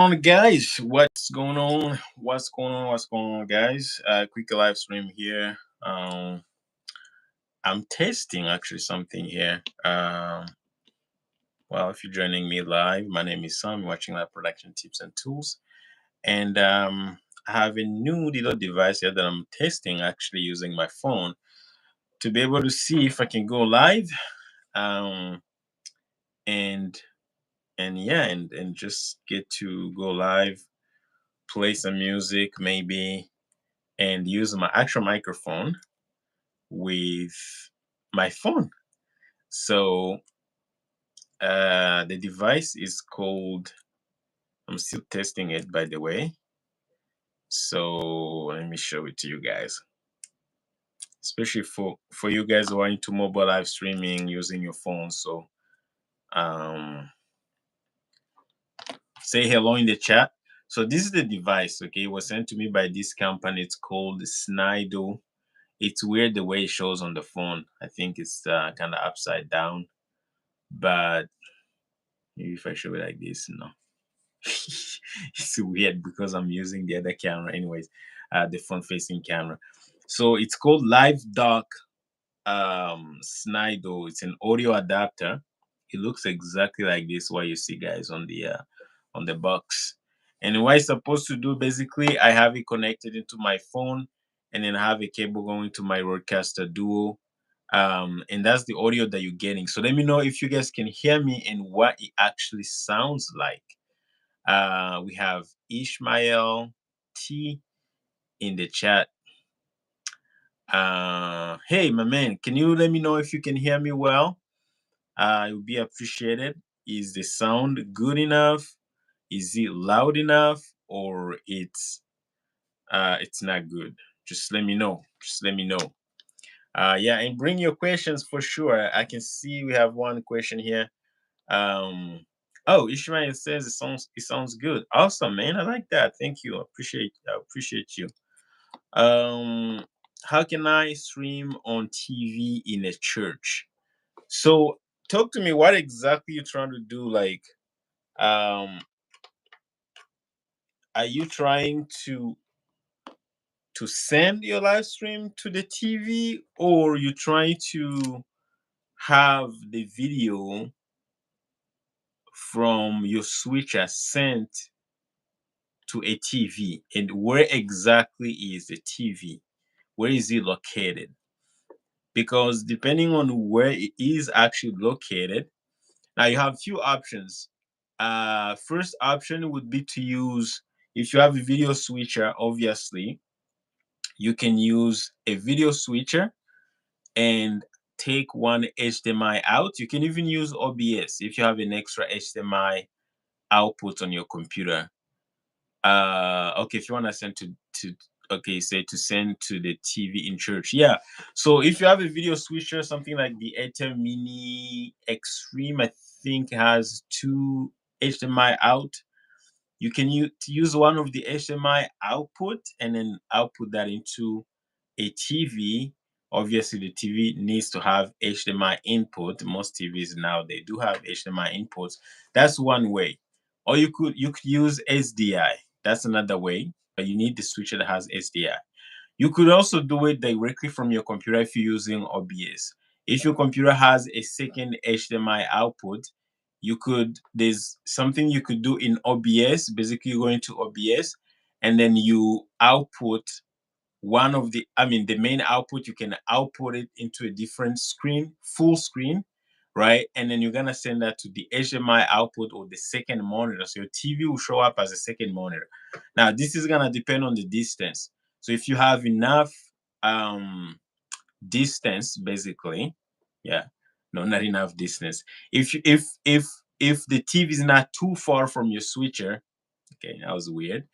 On guys, what's going on? What's going on, guys? Quick live stream here. I'm testing actually something here. Well, if you're joining me live, my name is Sam, watching live production tips and tools. And I have a new little device here that I'm testing, actually using my phone to be able to see if I can go live. Um and and just get to go live, play some music maybe, and use my actual microphone with my phone. So the device is called, I'm still testing it by the way. So let me show it to you guys. Especially for you guys who are into mobile live streaming using your phone. So say hello in the chat. So this is the device, okay? It was sent to me by this company. It's called Snido. It's weird the way it shows on the phone. I think it's kind of upside down, but maybe if I show it like this, no. It's weird because I'm using the other camera anyways, the front facing camera. So it's called Live Dock Snido. It's an audio adapter. It looks exactly like this, what you see guys on the box. And what it's supposed to do, basically, I have it connected into my phone, and then I have a cable going to my Rodecaster Duo. And that's the audio that you're getting. So let me know if you guys can hear me and what it actually sounds like. We have Ishmael T in the chat. Hey, my man, can you let me know if you can hear me well? It would be appreciated. Is the sound good enough? Is it loud enough, or it's not good? Just let me know. Just let me know. Yeah, and bring your questions for sure. I can see we have one question here. Oh, Ishmael says it sounds good. Awesome, man. I like that. Thank you. I appreciate you. How can I stream on TV in a church? So talk to me. What exactly you trying to do? Like, are you trying to send your live stream to the TV, or you trying to have the video from your switcher sent to a TV? And where exactly is the TV? Where is it located? Because depending on where it is actually located, now you have few options. First option would be to use, if you have a video switcher, obviously, you can use a video switcher and take one HDMI out. You can even use OBS if you have an extra HDMI output on your computer. Okay, if you want to send to okay, say to send to the TV in church. Yeah. So if you have a video switcher, something like the Airtel Mini Extreme, I think has two HDMI out. You can use one of the HDMI output and then output that into a TV. Obviously, the TV needs to have HDMI input. Most TVs now they do have HDMI inputs. That's one way. Or you could use SDI. That's another way, but you need the switcher that has SDI. You could also do it directly from your computer if you're using OBS. If your computer has a second HDMI output, there's something you could do in OBS. Basically, you go into OBS and then you output one of the main output. You can output it into a different screen, full screen, right? And then you're gonna send that to the HDMI output or the second monitor. So your TV will show up as a second monitor. Now, this is gonna depend on the distance. So if you have enough distance, basically, yeah, no, not enough distance. If the TV is not too far from your switcher, okay, that was weird.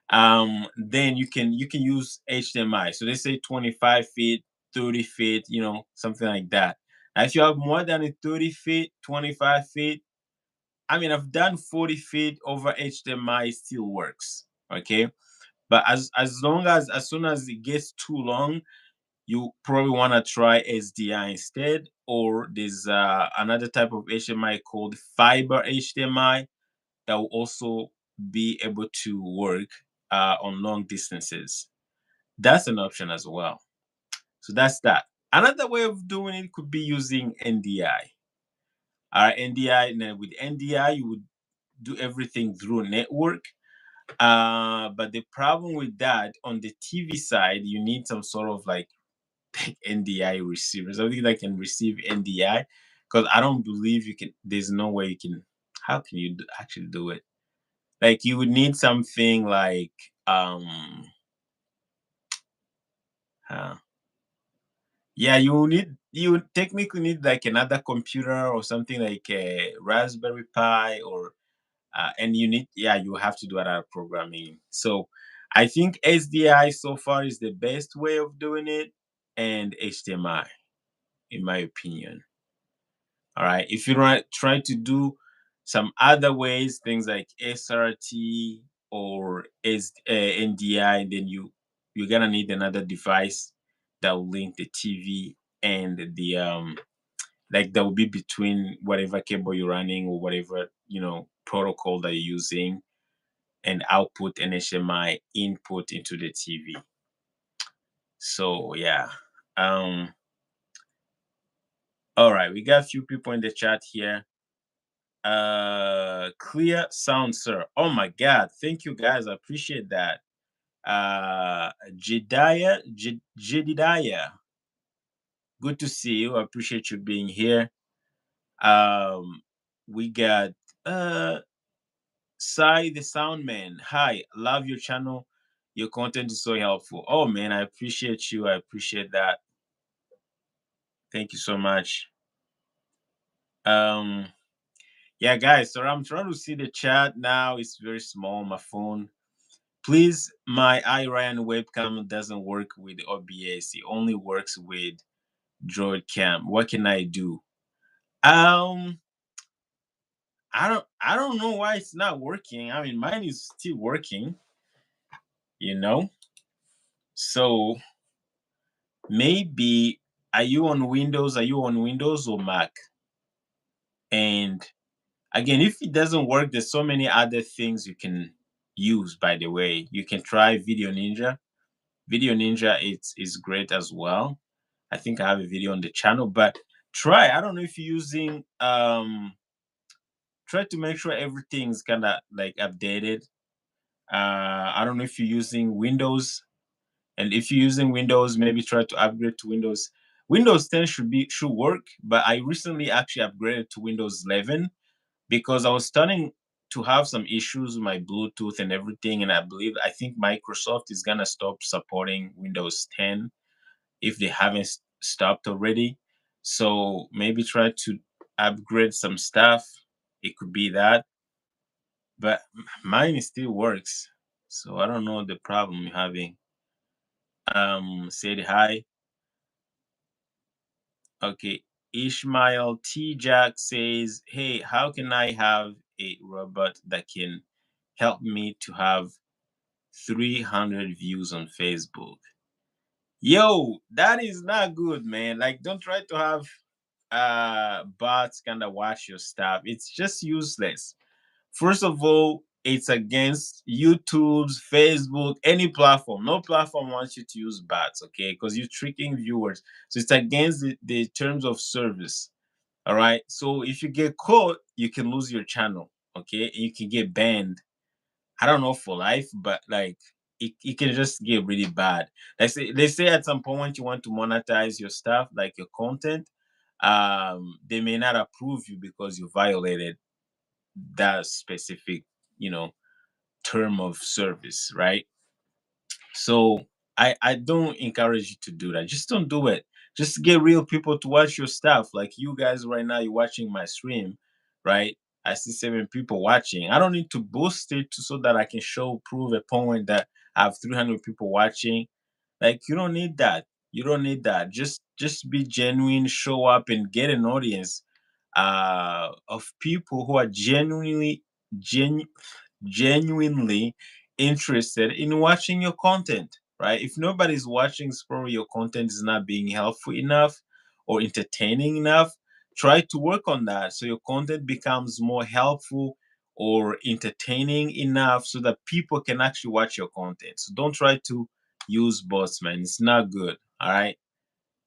Then you can use HDMI. So they say 25 feet, 30 feet, something like that. Now, if you have more than 30 feet, 25 feet, I've done 40 feet over HDMI, it still works. Okay. But as soon as it gets too long, you probably want to try SDI instead, or there's another type of HDMI called fiber HDMI that will also be able to work on long distances. That's an option as well. So that's that. Another way of doing it could be using NDI. All right, NDI, and then with NDI, you would do everything through a network. But the problem with that, on the TV side, you need some sort of like NDI receiver, something that can receive NDI. Because I don't believe you can. There's no way you can. How can you actually do it? Like you would need something like uh, yeah, you technically need like another computer or something like a Raspberry Pi, or and you need, yeah, you have to do a lot of programming. So I think SDI so far is the best way of doing it, and HDMI, in my opinion. All right. If you try to do some other ways, things like SRT or NDI, then you're gonna need another device that will link the TV and the like that will be between whatever cable you're running or whatever protocol that you're using, and output an HMI input into the TV. So yeah. Um. All right, we got a few people in the chat here. Clear sound, sir. Oh my God, thank you guys. I appreciate that. Jedidiah, good to see you. I appreciate you being here. We got Sai the sound man. Hi, love your channel. Your content is so helpful. Oh man, I appreciate you. I appreciate that. Thank you so much. Um, yeah, guys. So I'm trying to see the chat now. It's very small on my phone. Please, my iRyan webcam doesn't work with OBS. It only works with Droid Cam. What can I do? Um, I don't know why it's not working. I mean, mine is still working, you know. So maybe, are you on Windows? Are you on Windows or Mac? And again, if it doesn't work, there's so many other things you can use. By the way, you can try Video Ninja. Video Ninja is great as well. I think I have a video on the channel, but try. I don't know if you're using try to make sure everything's kind of like updated. I don't know if you're using Windows, and if you're using Windows, maybe try to upgrade to Windows. Windows 10 should work, but I recently actually upgraded to Windows 11 because I was starting to have some issues with my Bluetooth and everything, and I think Microsoft is gonna stop supporting Windows 10 if they haven't stopped already. So maybe try to upgrade some stuff. It could be that, but mine still works. So I don't know the problem you're having. Said hi. Okay. Ishmael T. Jack says, hey, how can I have a robot that can help me to have 300 views on Facebook? Yo, that is not good, man. Like, don't try to have bots kind of watch your stuff. It's just useless. First of all, it's against YouTube's, Facebook, any platform. No platform wants you to use bots, okay? Because you're tricking viewers. So it's against the terms of service. All right. So if you get caught, you can lose your channel. Okay. You can get banned. I don't know for life, but like it can just get really bad. They say at some point you want to monetize your stuff, like your content. They may not approve you because you violated that specific, you know, term of service, right? So I don't encourage you to do that. Just don't do it. Just get real people to watch your stuff. Like you guys right now, you're watching my stream, right? I see 7 people watching. I don't need to boost it so that I can prove a point that I have 300 people watching. Like you don't need that. You don't need that. Just be genuine, show up, and get an audience of people who are genu- genuinely interested in watching your content, right? If nobody's watching, it's probably your content is not being helpful enough or entertaining enough. Try to work on that so your content becomes more helpful or entertaining enough so that people can actually watch your content. So don't try to use bots, man. It's not good. All right.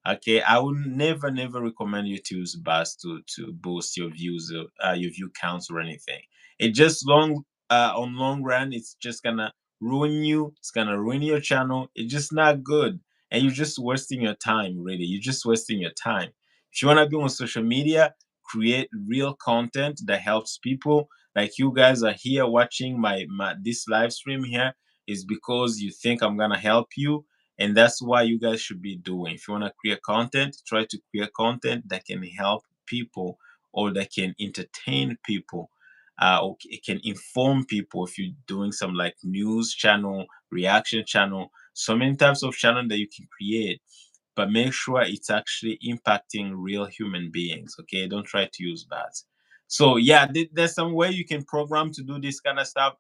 Okay, I would never recommend you to use bots to boost your views, your view counts or anything. It just on long run, it's just gonna ruin you. It's gonna ruin your channel. It's just not good, and you're just wasting your time. Really, you're just wasting your time. If you wanna be on social media, create real content that helps people. Like you guys are here watching my this live stream here is because you think I'm gonna help you, and that's why you guys should be doing. If you want to create content, try to create content that can help people or that can entertain people, or it can inform people. If you're doing some like news channel, reaction channel, so many types of channel that you can create, but make sure it's actually impacting real human beings. Okay, don't try to use bots. So yeah, there's some way you can program to do this kind of stuff.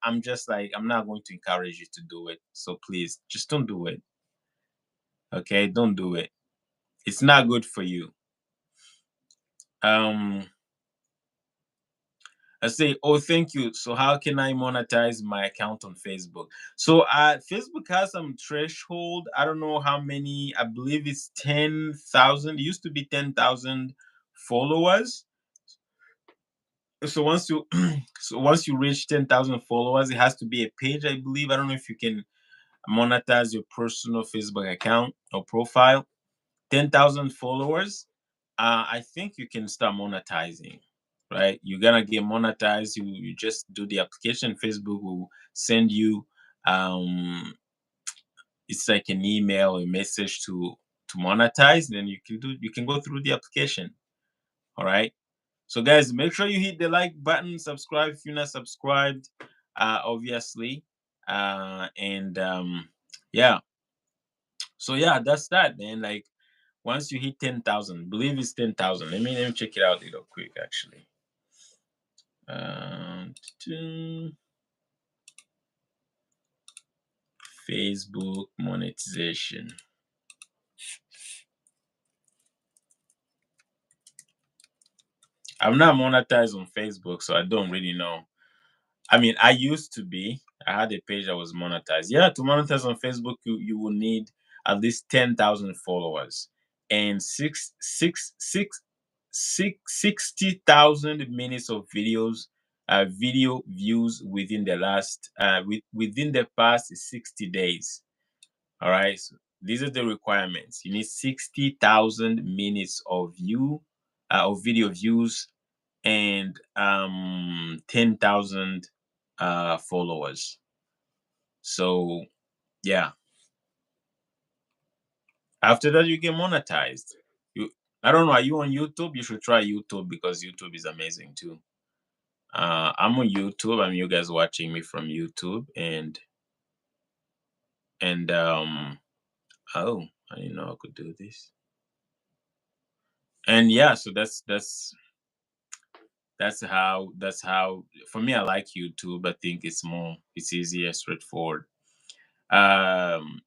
I'm just like, I'm not going to encourage you to do it. So please, just don't do it. Okay, don't do it. It's not good for you. Um, I say, oh, thank you. So how can I monetize my account on Facebook? So Facebook has some threshold. I don't know how many. I believe it's 10,000. It used to be 10,000 followers. So once you reach 10,000 followers, it has to be a page, I believe. I don't know if you can monetize your personal Facebook account or profile. 10,000 followers, I think you can start monetizing, right? You're gonna get monetized. You just do the application. Facebook will send you, it's like an email, a message to monetize. Then you can go through the application. All right. So guys, make sure you hit the like button, subscribe if you're not subscribed, obviously, and yeah. So yeah, that's that, man. Like once you hit 10,000, believe it's 10,000. Let me check it out real quick, actually. Um, Facebook monetization. I'm not monetized on Facebook, so I don't really know. I mean, I used to be. I had a page that was monetized. Yeah, to monetize on Facebook, you will need at least 10,000 followers and 60,000 minutes of video views within the within the past 60 days. All right, so these are the requirements. You need 60,000 minutes of video views and 10,000 followers. So yeah, after that you get monetized. You, I don't know. Are you on YouTube? You should try YouTube because YouTube is amazing too. I'm on YouTube. I'm you guys watching me from YouTube, and oh, I didn't know I could do this. And yeah, so that's how for me I like YouTube. I think it's easier, straightforward. Um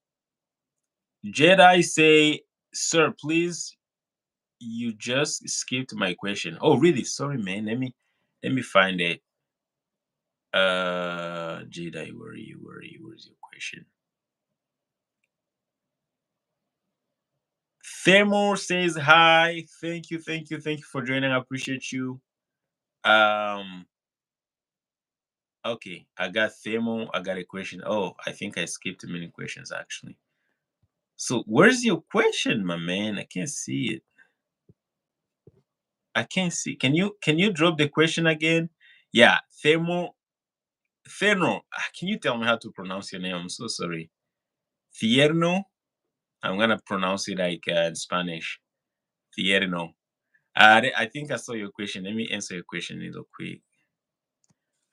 Jedi say, sir, please, you just skipped my question. Oh, really? Sorry, man. Let me find it. Jedi, where are you? Where are you? Where's your question? Thermo says hi. Thank you for joining. I appreciate you. Um, okay, I got Thermo. I got a question. Oh, I think I skipped many questions actually. So where's your question, my man? I can't see it. I can't see. Can you drop the question again? Yeah, Therno. Can you tell me how to pronounce your name? I'm so sorry. Tierno. I'm gonna pronounce it like in Spanish. Tierno. I think I saw your question. Let me answer your question real quick.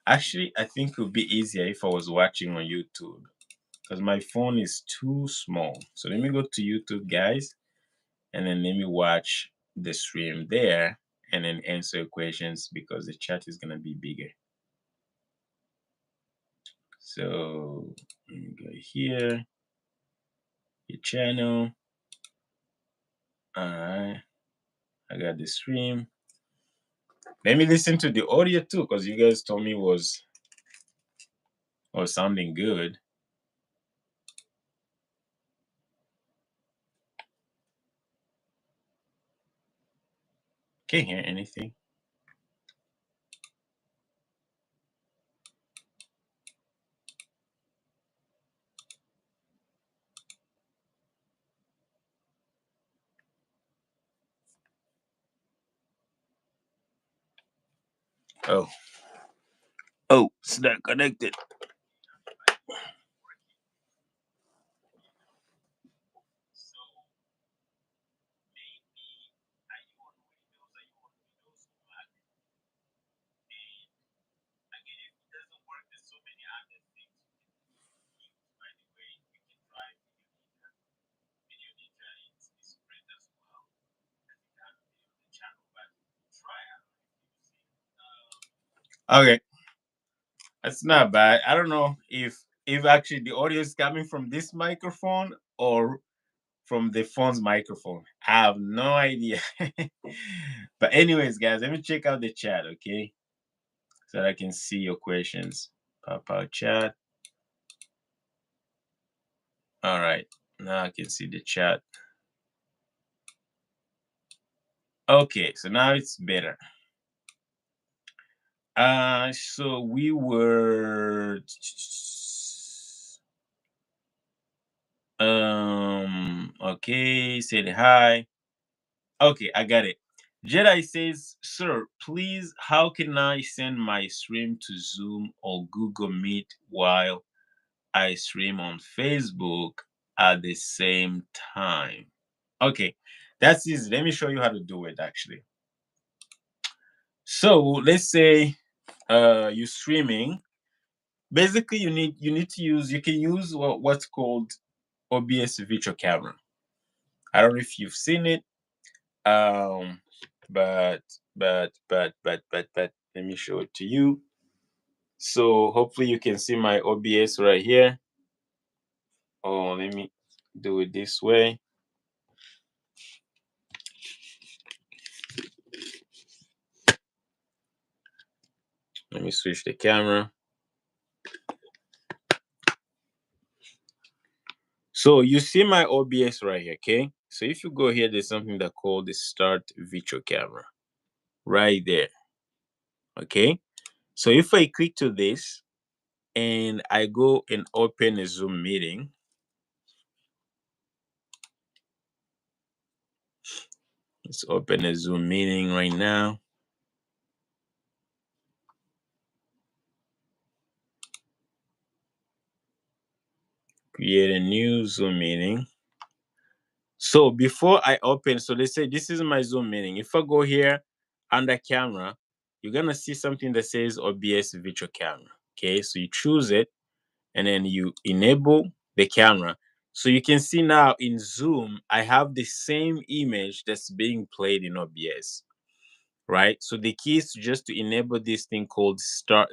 Actually, I think it would be easier if I was watching on YouTube because my phone is too small. So let me go to YouTube, guys, and then let me watch the stream there and then answer questions because the chat is gonna be bigger. So let me go here, your channel. All right, I got the stream. Let me listen to the audio too, because you guys told me was sounding good. Can't hear anything. Oh. Oh, it's not connected. Okay, that's not bad. I don't know if actually the audio is coming from this microphone or from the phone's microphone. I have no idea. But anyways, guys, let me check out the chat, okay? So that I can see your questions. Pop out chat. All right. Now I can see the chat. Okay, so now it's better. So we were okay, said hi. Okay, I got it. Jedi says, "Sir, please, how can I send my stream to Zoom or Google Meet while I stream on Facebook at the same time?" Okay, that's easy. Let me show you how to do it actually. So let's say you're streaming. Basically, you need to use you can use what's called OBS virtual camera. I don't know if you've seen it. Um, but let me show it to you. So hopefully you can see my OBS right here. Oh, let me do it this way. Let me switch the camera. So you see my OBS right here, okay? So if you go here, there's something that called the start virtual camera right there. Okay. So if I click to this and I go and open a Zoom meeting, let's open a Zoom meeting right now. Create a new Zoom meeting. So before I open, so let's say this is my Zoom meeting. If I go here under camera, you're gonna see something that says OBS virtual camera. Okay, so you choose it and then you enable the camera. So you can see now in Zoom, I have the same image that's being played in OBS. Right? So the key is just to enable this thing called start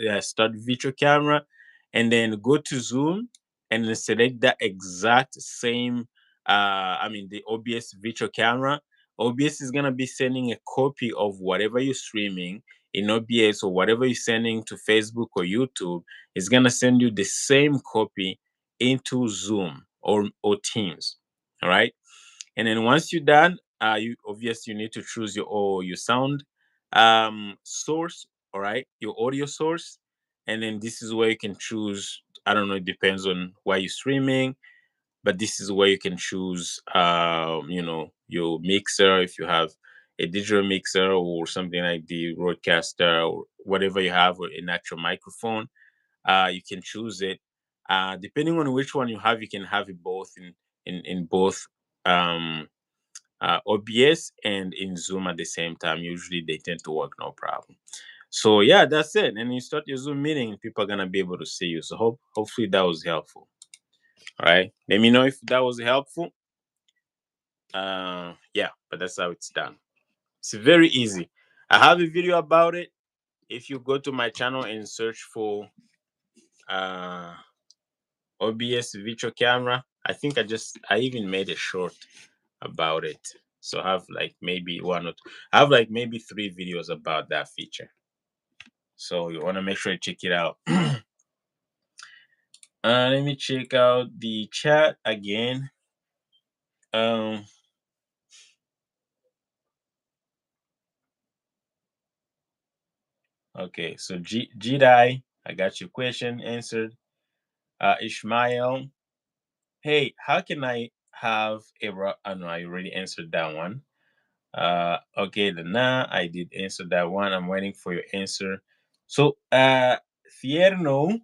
virtual camera, and then go to Zoom and then select that exact same. The OBS virtual camera. OBS is gonna be sending a copy of whatever you're streaming in OBS or whatever you're sending to Facebook or YouTube. It's gonna send you the same copy into Zoom or Teams. All right. And then once you're done, you obviously you need to choose your sound source, all right, your audio source, and then this is where you can choose. I don't know, it depends on why you're streaming, but this is where you can choose, your mixer if you have a digital mixer or something like the roadcaster or whatever you have, or an actual microphone. You can choose it. Depending on which one you have, you can have it both in both. Um, OBS and in Zoom at the same time. Usually they tend to work no problem. So yeah, that's it. And you start your Zoom meeting, people are gonna be able to see you. So hopefully that was helpful. All right. Let me know if that was helpful. Yeah, but that's how it's done. It's very easy. I have a video about it. If you go to my channel and search for uh OBS virtual camera, I think I even made a short about it. So I have like maybe one or two, I have like maybe 3 videos about that feature. So you want to make sure you check it out. Let me check out the chat again. Okay, so Jedi, I got your question answered. Ishmael, hey, how can I have a I know I already answered that one. Okay, Lana, I did answer that one. I'm waiting for your answer. So, Fierno,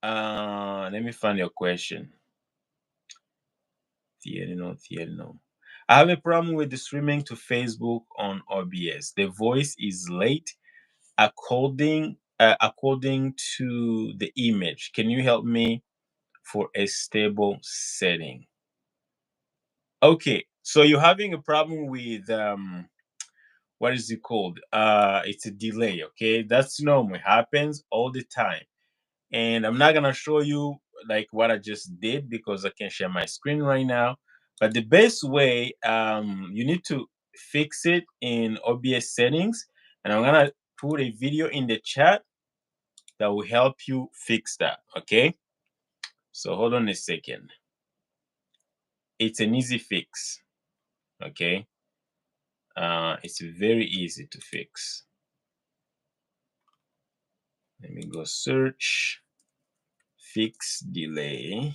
let me find your question. Tierno. I have a problem with the streaming to Facebook on OBS. The voice is late according to the image. Can you help me for a stable setting? Okay, so you're having a problem with what is it called? It's a delay. Okay, that's normal. It happens all the time. And I'm not gonna show you like what I just did because I can share my screen right now. But the best way, you need to fix it in OBS settings, and I'm gonna put a video in the chat that will help you fix that. Okay, so hold on a second. It's an easy fix. Okay, it's very easy to fix. Let me go search fix delay.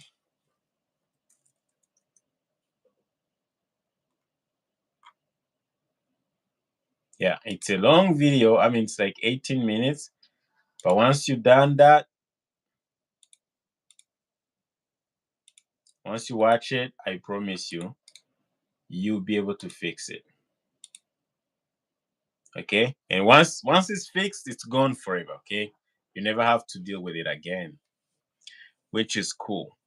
Yeah, it's a long video. I mean, it's like 18 minutes. But once you've done that, once you watch it, I promise you, you'll be able to fix it. Okay? And once it's fixed, it's gone forever. Okay? You never have to deal with it again, which is cool.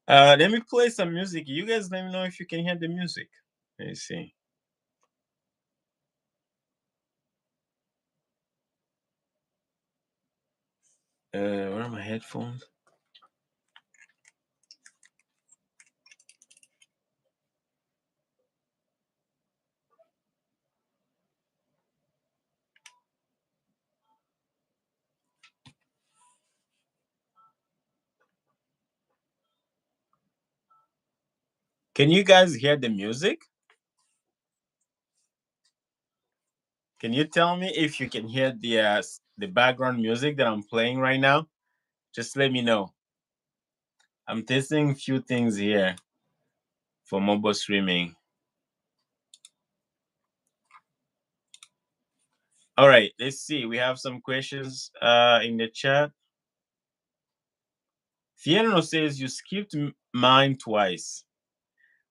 Let me play some music. You guys let me know if you can hear the music. Let me see. Where are my headphones? Can you guys hear the music? Can you tell me if you can hear the background music that I'm playing right now? Just let me know. I'm testing a few things here for mobile streaming. All right, let's see. We have some questions in the chat. Fiona says you skipped mine twice,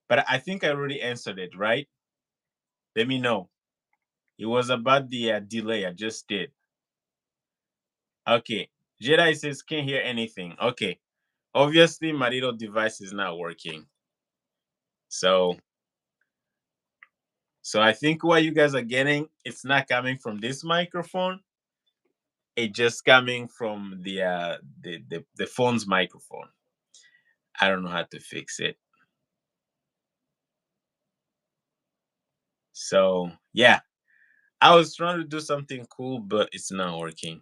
but I think I already answered it, right? Let me know. It was about the delay. I just did. Okay. Jedi says can't hear anything. Okay. Obviously, my little device is not working. So I think what you guys are getting, it's not coming from this microphone. It's just coming from the phone's microphone. I don't know how to fix it. So yeah, I was trying to do something cool, but it's not working.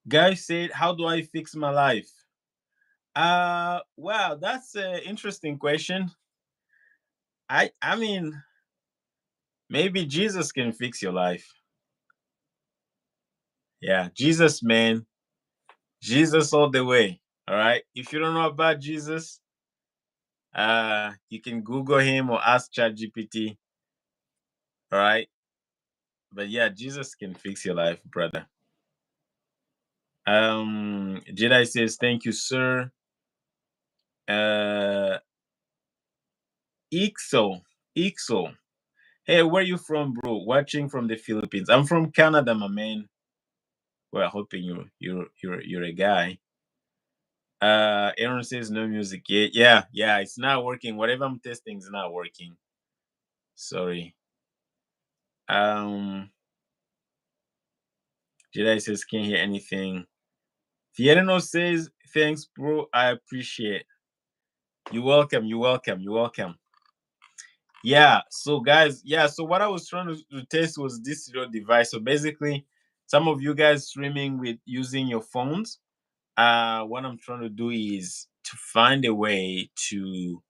Guy said, "How do I fix my life?" Wow, that's an interesting question. I mean, maybe Jesus can fix your life. Yeah, Jesus, man, Jesus all the way. All right. If you don't know about Jesus, you can Google him or ask ChatGPT. All right. But yeah, Jesus can fix your life, brother. Jedi says, "Thank you, sir." Uh, Ixo, Ixo. Hey, where you from, bro? Watching from the Philippines. I'm from Canada, my man. Well, hoping you're a guy. Aaron says no music. Yeah. It's not working. Whatever I'm testing is not working. Sorry. Um, Jedi says can't hear anything. Fiorino says thanks, bro. I appreciate. You're welcome. You're welcome. You're welcome. Yeah. So guys, yeah. So what I was trying to test was this little device. So basically, some of you guys streaming with using your phones. What I'm trying to do is to find a way to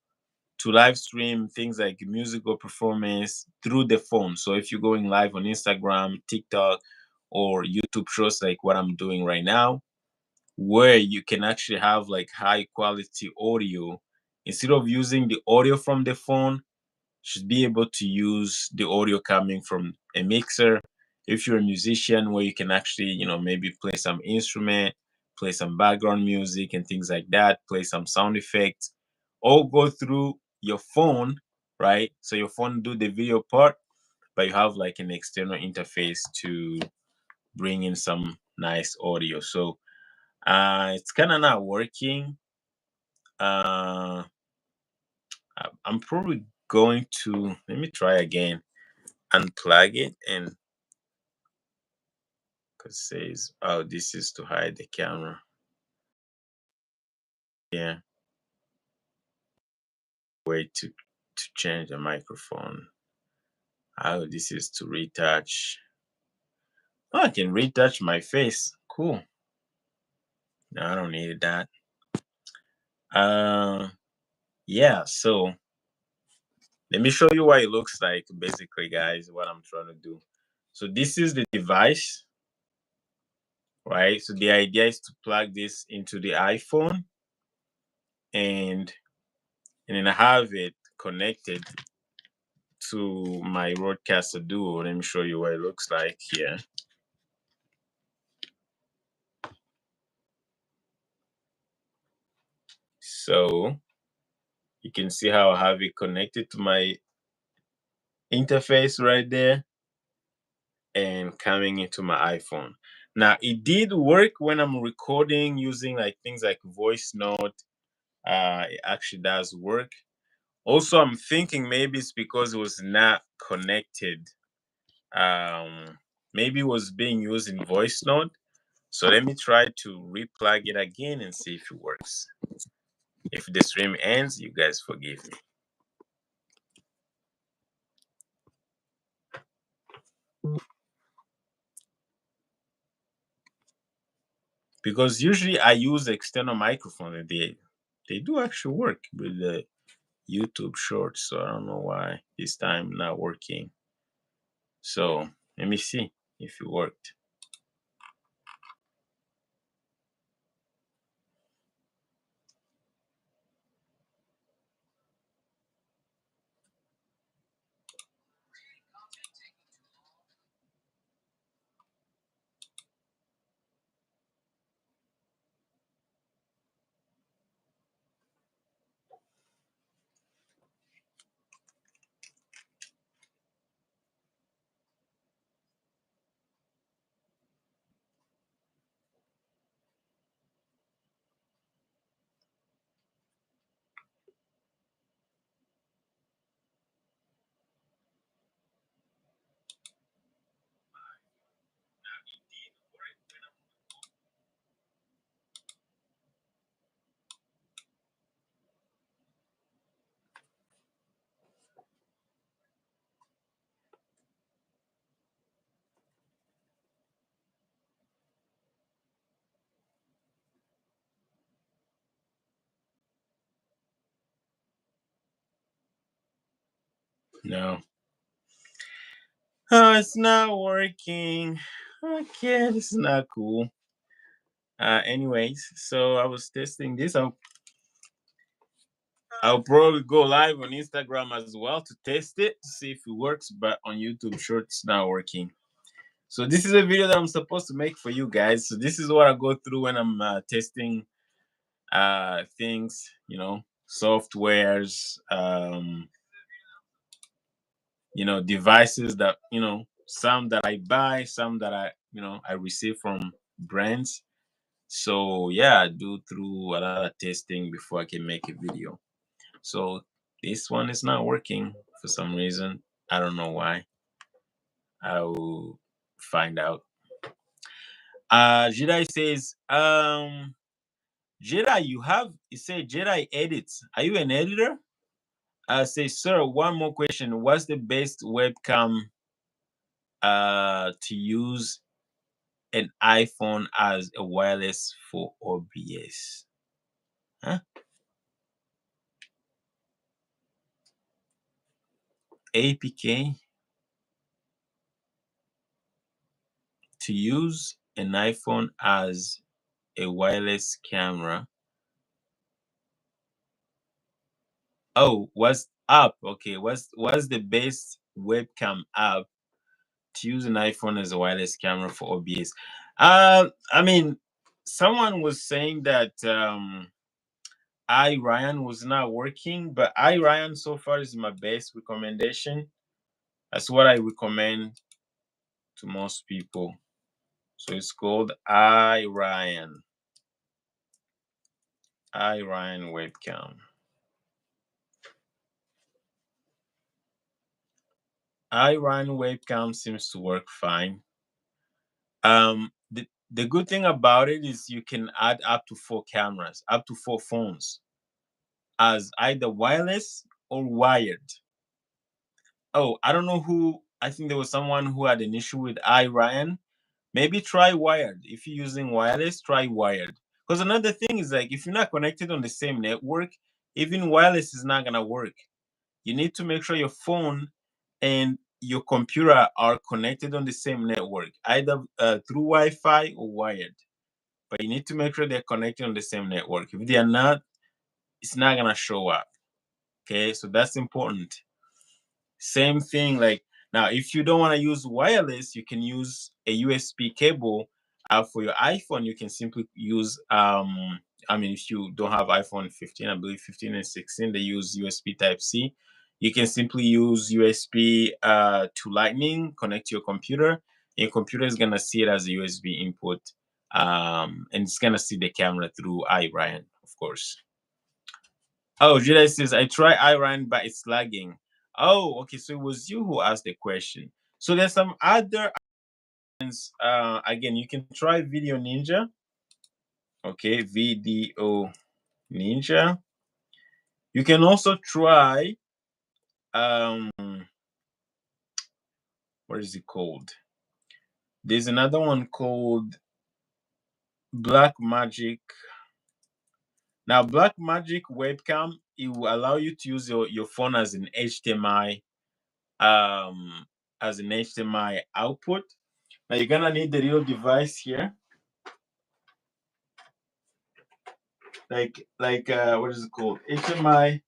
live stream things like musical performance through the phone. So if you're going live on Instagram, TikTok, or YouTube shows like what I'm doing right now, where you can actually have like high quality audio instead of using the audio from the phone, should be able to use the audio coming from a mixer. If you're a musician, where you can actually, maybe play some instrument, play some background music and things like that, play some sound effects, all go through your phone, right? So your phone do the video part, but you have like an external interface to bring in some nice audio. So it's kind of not working. Uh, I'm probably going to let me try again, unplug it, and because says, oh, this is to hide the camera. Yeah, way to change the microphone. Oh, this is to retouch. Oh, I can retouch my face. Cool. No, I don't need that. Uh, yeah. So let me show you what it looks like. Basically, guys, what I'm trying to do. So this is the device, right? So the idea is to plug this into the iPhone and then I have it connected to my Rodecaster Duo. Let me show you what it looks like here. So you can see how I have it connected to my interface right there and coming into my iPhone. Now it did work when I'm recording using like things like voice note. It actually does work. Also, I'm thinking maybe it's because it was not connected. Maybe it was being used in voice note. So let me try to replug it again and see if it works. If the stream ends, you guys forgive me. Because usually I use external microphone and they do actually work with the YouTube shorts. So I don't know why this time not working. So let me see if it worked. No. Oh, it's not working. Okay, this is not cool. Anyways, so I was testing this. I'll probably go live on Instagram as well to test it, to see if it works, but on YouTube Short, it's not working. So this is a video that I'm supposed to make for you guys. So this is what I go through when I'm testing things, softwares, devices that, some that I buy, some that I receive from brands. So yeah, I do through a lot of testing before I can make a video. So this one is not working for some reason. I don't know why. I'll find out. Jedi says, Jedi, you say Jedi edits. Are you an editor? Say, sir, one more question. What's the best webcam to use an iPhone as a wireless for OBS? Huh? APK to use an iPhone as a wireless camera. Oh, what's up? Okay, what's the best webcam app to use an iPhone as a wireless camera for OBS? I mean, someone was saying that iRyan was not working, but iRyan so far is my best recommendation. That's what I recommend to most people. So it's called iRyan. iRyan webcam. iRyan webcam seems to work fine. The good thing about it is you can add up to 4 cameras, up to 4 phones, as either wireless or wired. Oh, I don't know who. I think there was someone who had an issue with iRyan. Maybe try wired. If you're using wireless, try wired. Because another thing is, like, if you're not connected on the same network, even wireless is not gonna work. You need to make sure your phone and your computer are connected on the same network, either through Wi-Fi or wired. But you need to make sure they're connected on the same network. If they are not, it's not gonna show up. Okay, so that's important. Same thing, like, now, if you don't want to use wireless, you can use a USB cable. For your iPhone, you can simply use, I mean, if you don't have iPhone 15, I believe 15 and 16, they use USB Type-C. You can simply use USB to Lightning, connect to your computer. Your computer is going to see it as a USB input, and it's going to see the camera through iRyan, of course. Oh, Judah says, I try iRyan, but it's lagging. Oh, okay. So it was you who asked the question. So there's some other options. Again, you can try Video Ninja. Okay, Video Ninja. You can also try, what is it called? There's another one called Black Magic. Now, Black Magic webcam, it will allow you to use your phone as an HDMI, output. Now you're gonna need the real device here. Like what is it called? HMI.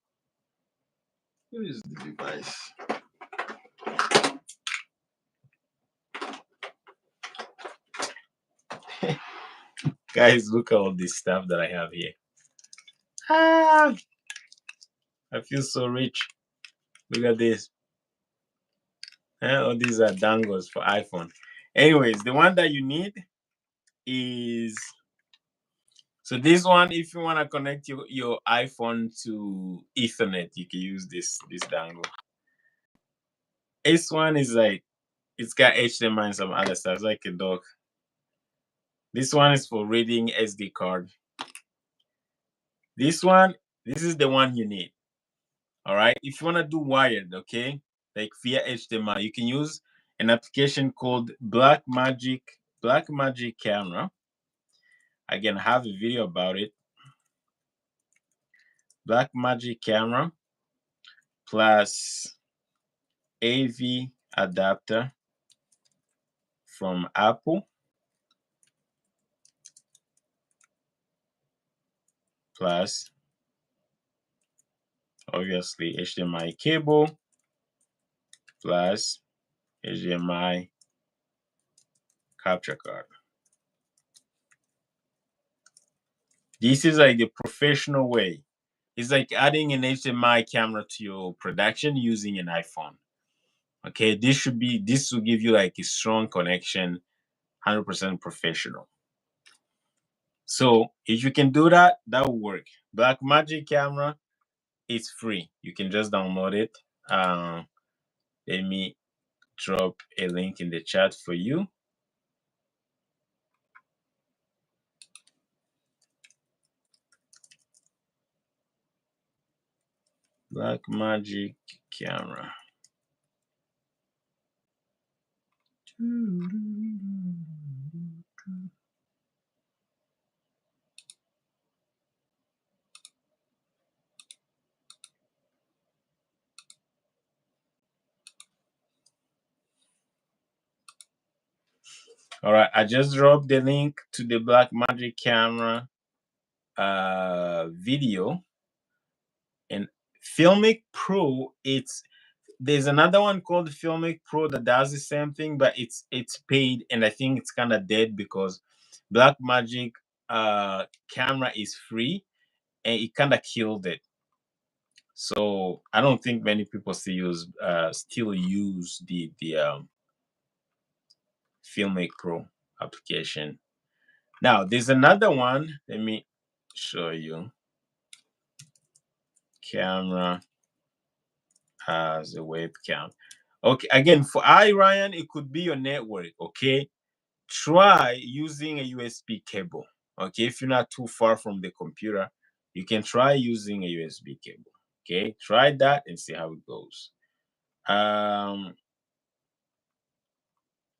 Where is the device? Guys, look at all this stuff that I have here. I feel so rich. Look at this. All these are dangles for iPhone. Anyways, the one that you need is, so this one, if you want to connect your iPhone to Ethernet, you can use this dangle. This one is like, it's got HDMI and some other stuff. It's like a dock. This one is for reading SD card. This is the one you need. All right. If you want to do wired, okay, like via HDMI, you can use an application called Blackmagic Camera. Again, I have a video about it. Blackmagic Camera plus AV adapter from Apple plus obviously HDMI cable plus HDMI capture card. This is like the professional way. It's like adding an HDMI camera to your production using an iPhone. Okay, this will give you like a strong connection, 100% professional. So if you can do that, that will work. Blackmagic camera, it's free. You can just download it. Let me drop a link in the chat for you. Blackmagic camera. All right, I just dropped the link to the Blackmagic camera video. And Filmic Pro, there's another one called Filmic Pro that does the same thing, but it's paid, and I think it's kind of dead because Blackmagic camera is free, and it kind of killed it. So I don't think many people still use the Filmic Pro application. Now there's another one. Let me show you. Camera has a webcam. Okay, again, for Ryan, it could be your network. Okay, try using a USB cable. Okay, if you're not too far from the computer, you can try using a USB cable. Okay, try that and see how it goes.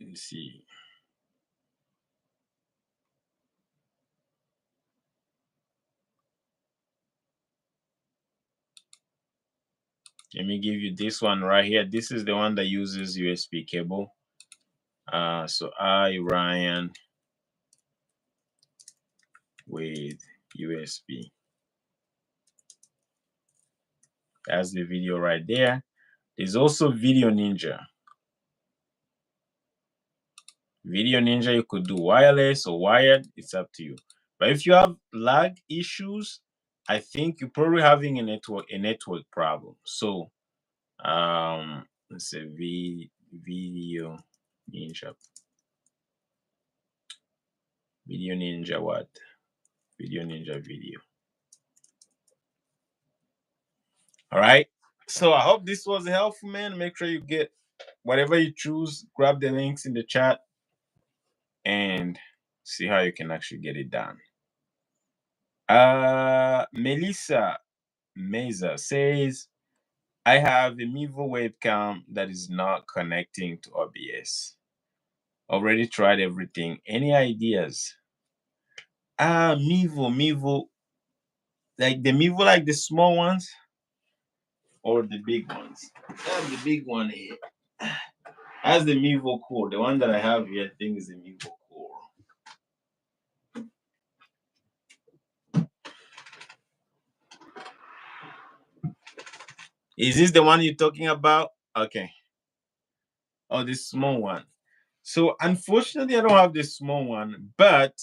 Let's see. Let me give you this one right here. This is the one that uses USB cable. So Ryan with USB. That's the video right there. There's also Video Ninja. Video Ninja, you could do wireless or wired. It's up to you. But if you have lag issues, I think you're probably having a network problem. So let's say Video Ninja. Video Ninja what? Video Ninja video. All right. So I hope this was helpful, man. Make sure you get whatever you choose, grab the links in the chat and see how you can actually get it done. Melissa Meza says, I have a Mevo webcam that is not connecting to OBS. Already tried everything. Any ideas? Mevo. Like the Mevo, like the small ones or the big ones? I have the big one here. That's the Mevo Core. The one that I have here, I think is the Mevo Core. Is this the one you're talking about? Okay. Oh, this small one. So unfortunately, I don't have this small one, but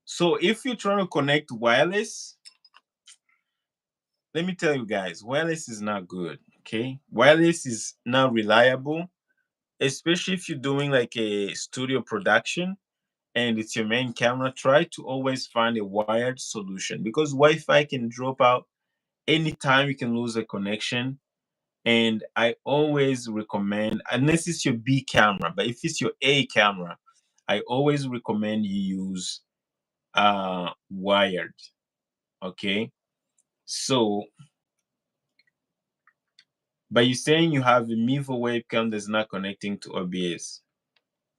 so if you're trying to connect wireless, let me tell you guys, wireless is not good. Okay, wireless is not reliable, especially if you're doing like a studio production and it's your main camera. Try to always find a wired solution because Wi-Fi can drop out anytime. You can lose a connection. And I always recommend, unless it's your B camera, but if it's your A camera, I always recommend you use wired. Okay, so but you're saying you have a Mevo webcam that's not connecting to OBS.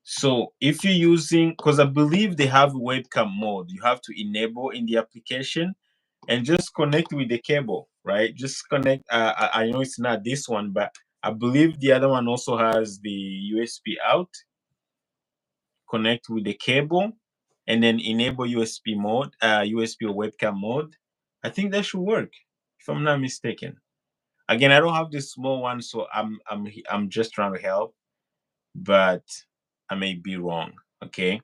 So if you're using, because I believe they have webcam mode, you have to enable in the application and just connect with the cable, right? Just connect. I know it's not this one, but I believe the other one also has the USB out. Connect with the cable and then enable USB mode, USB or webcam mode. I think that should work, if I'm not mistaken. Again, I don't have this small one, so I'm just trying to help, but I may be wrong. Okay,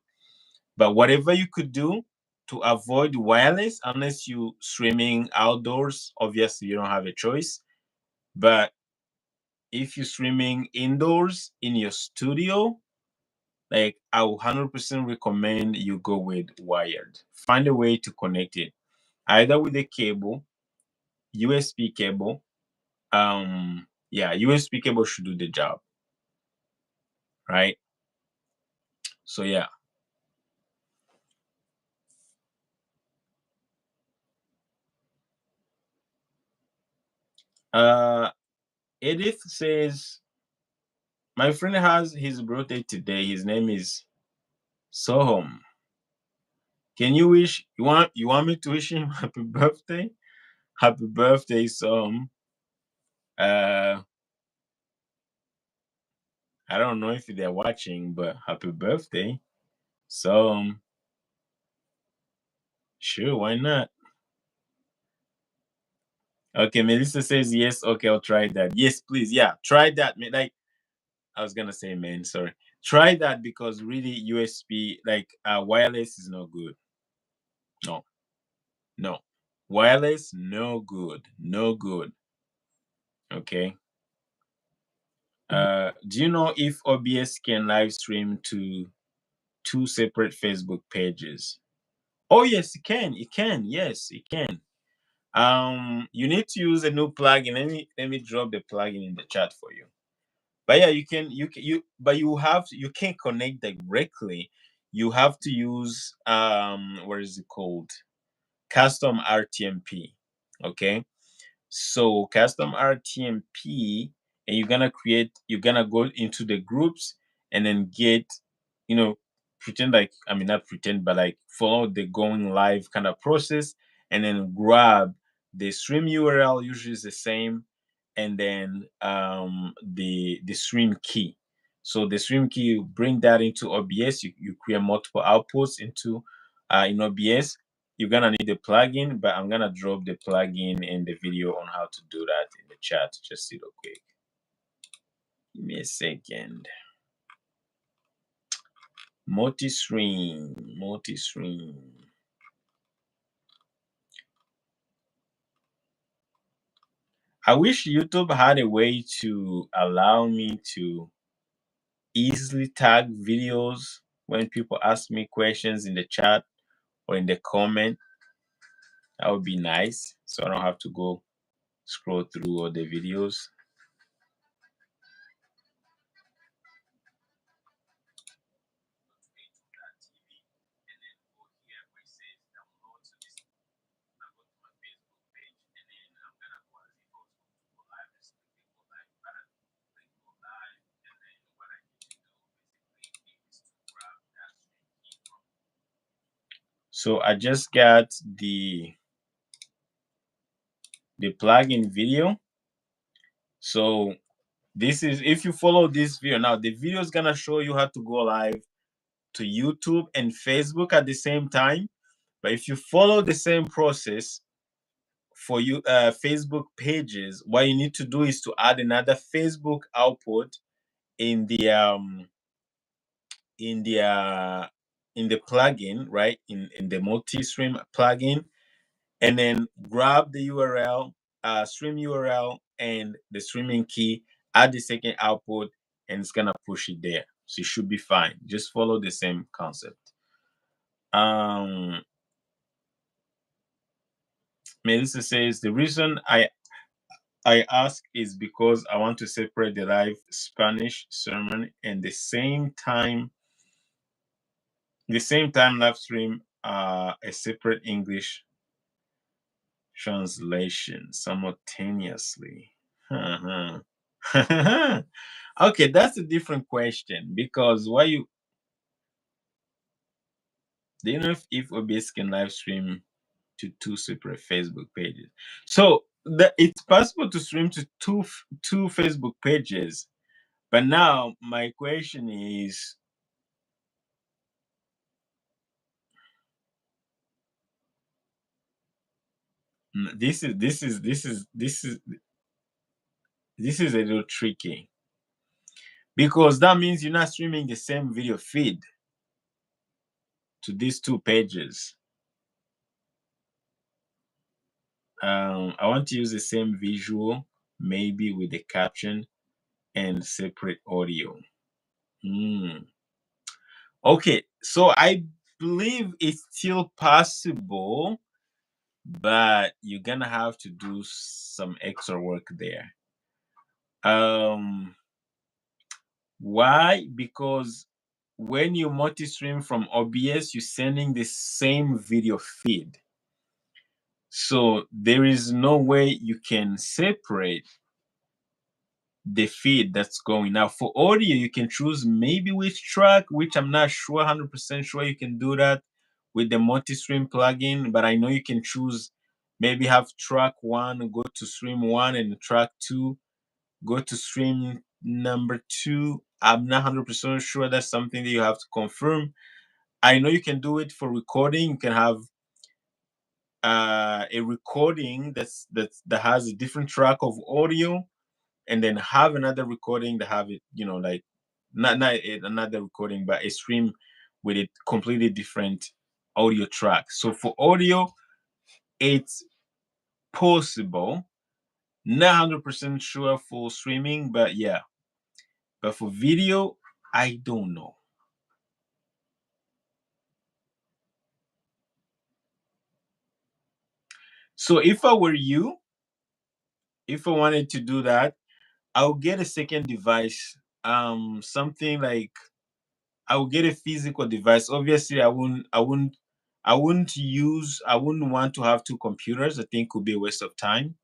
but whatever you could do, to avoid wireless unless you streaming outdoors. Obviously, you don't have a choice. But if you're streaming indoors in your studio, like I will 100% recommend you go with wired. Find a way to connect it, either with a cable, USB cable. Yeah, USB cable should do the job, right? So yeah. Uh, Edith says my friend has his birthday today. His name is Sohom. Can you wish you want me to wish him happy birthday? Happy birthday, Sohom. Uh, I don't know if they're watching, but happy birthday. So sure, why not? Okay, Melissa says yes. Okay, I'll try that. Yes, please. Yeah, try that. Like I was gonna say, man, sorry. Try that because really USB, like wireless is no good. No, no. Wireless, no good. No good. Okay. Do you know if OBS can live stream to two separate Facebook pages? Oh yes, it can. It can. Yes, it can. You need to use a new plugin. Let me drop the plugin in the chat for you. But yeah, but you can't connect directly. You have to use what is it called? Custom RTMP. Okay. So custom RTMP, and you're gonna go into the groups and then get, you know, pretend like, I mean, not pretend, but like follow the going live kind of process and then grab the stream URL, usually is the same, and then the stream key. So the stream key, you bring that into OBS, you create multiple outputs into in OBS. You're gonna need a plugin, but I'm gonna drop the plugin in the video on how to do that in the chat. Just see it real quick. Give me a second. Multi-stream. I wish YouTube had a way to allow me to easily tag videos when people ask me questions in the chat or in the comment. That would be nice, so I don't have to go scroll through all the videos. So I just got the plugin video. So this is, if you follow this video now, the video is gonna show you how to go live to YouTube and Facebook at the same time. But if you follow the same process for you Facebook pages, what you need to do is to add another Facebook output in the in the plugin, right? In the multi-stream plugin, and then grab the URL, stream URL, and the streaming key, add the second output, and it's gonna push it there. So it should be fine. Just follow the same concept. Melissa says the reason I ask is because I want to separate the live Spanish sermon and the same time live stream a separate English translation simultaneously. Okay, that's a different question because do you know if OBS can live stream to two separate Facebook pages? So it's possible to stream to two Facebook pages, but now my question is, this is a little tricky because that means you're not streaming the same video feed to these two pages. I want to use the same visual, maybe with the caption and separate audio. Okay, so I believe it's still possible, but you're gonna have to do some extra work there. Why? Because when you multi-stream from OBS, you're sending the same video feed. So there is no way you can separate the feed that's going. Now for audio, you can choose maybe which track, which I'm not sure, 100% sure you can do that with the multi-stream plugin, but I know you can choose maybe have track 1 go to stream 1 and track 2 go to stream number 2. I'm not 100% sure. That's something that you have to confirm. I know you can do it for recording. You can have a recording that has a different track of audio, and then have another recording that have it, like not another recording, but a stream with a completely different audio track. So for audio, it's possible. Not 100% sure for streaming, but yeah. But for video, I don't know. So if I were you, if I wanted to do that, I'll get a second device. Something like I will get a physical device. Obviously, I wouldn't want to have two computers. I think it would be a waste of time.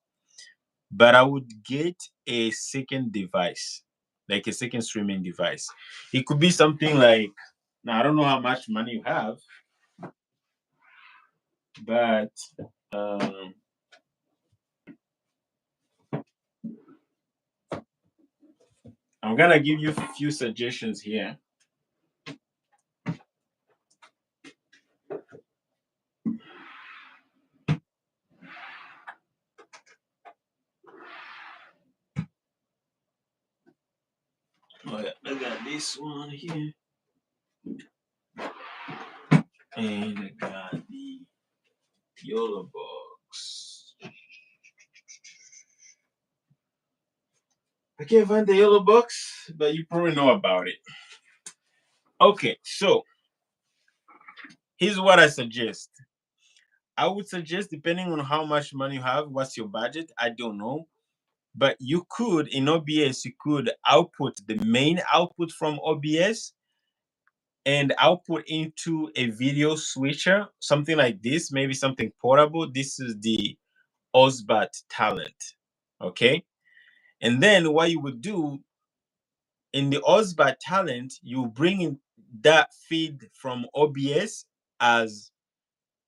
But I would get a second device, like a second streaming device. It could be something like, now I don't know how much money you have, but um, I'm gonna give you a few suggestions here. Oh, yeah, I got this one here, and I got the yellow box. I can't find the yellow box, but you probably know about it. Okay, so here's what I suggest. I would suggest, depending on how much money you have, what's your budget, I don't know. But you could, in OBS, you could output the main output from OBS and output into a video switcher, something like this, maybe something portable. This is the Osbat Talent, okay? And then what you would do in the Osbat Talent, you bring in that feed from OBS as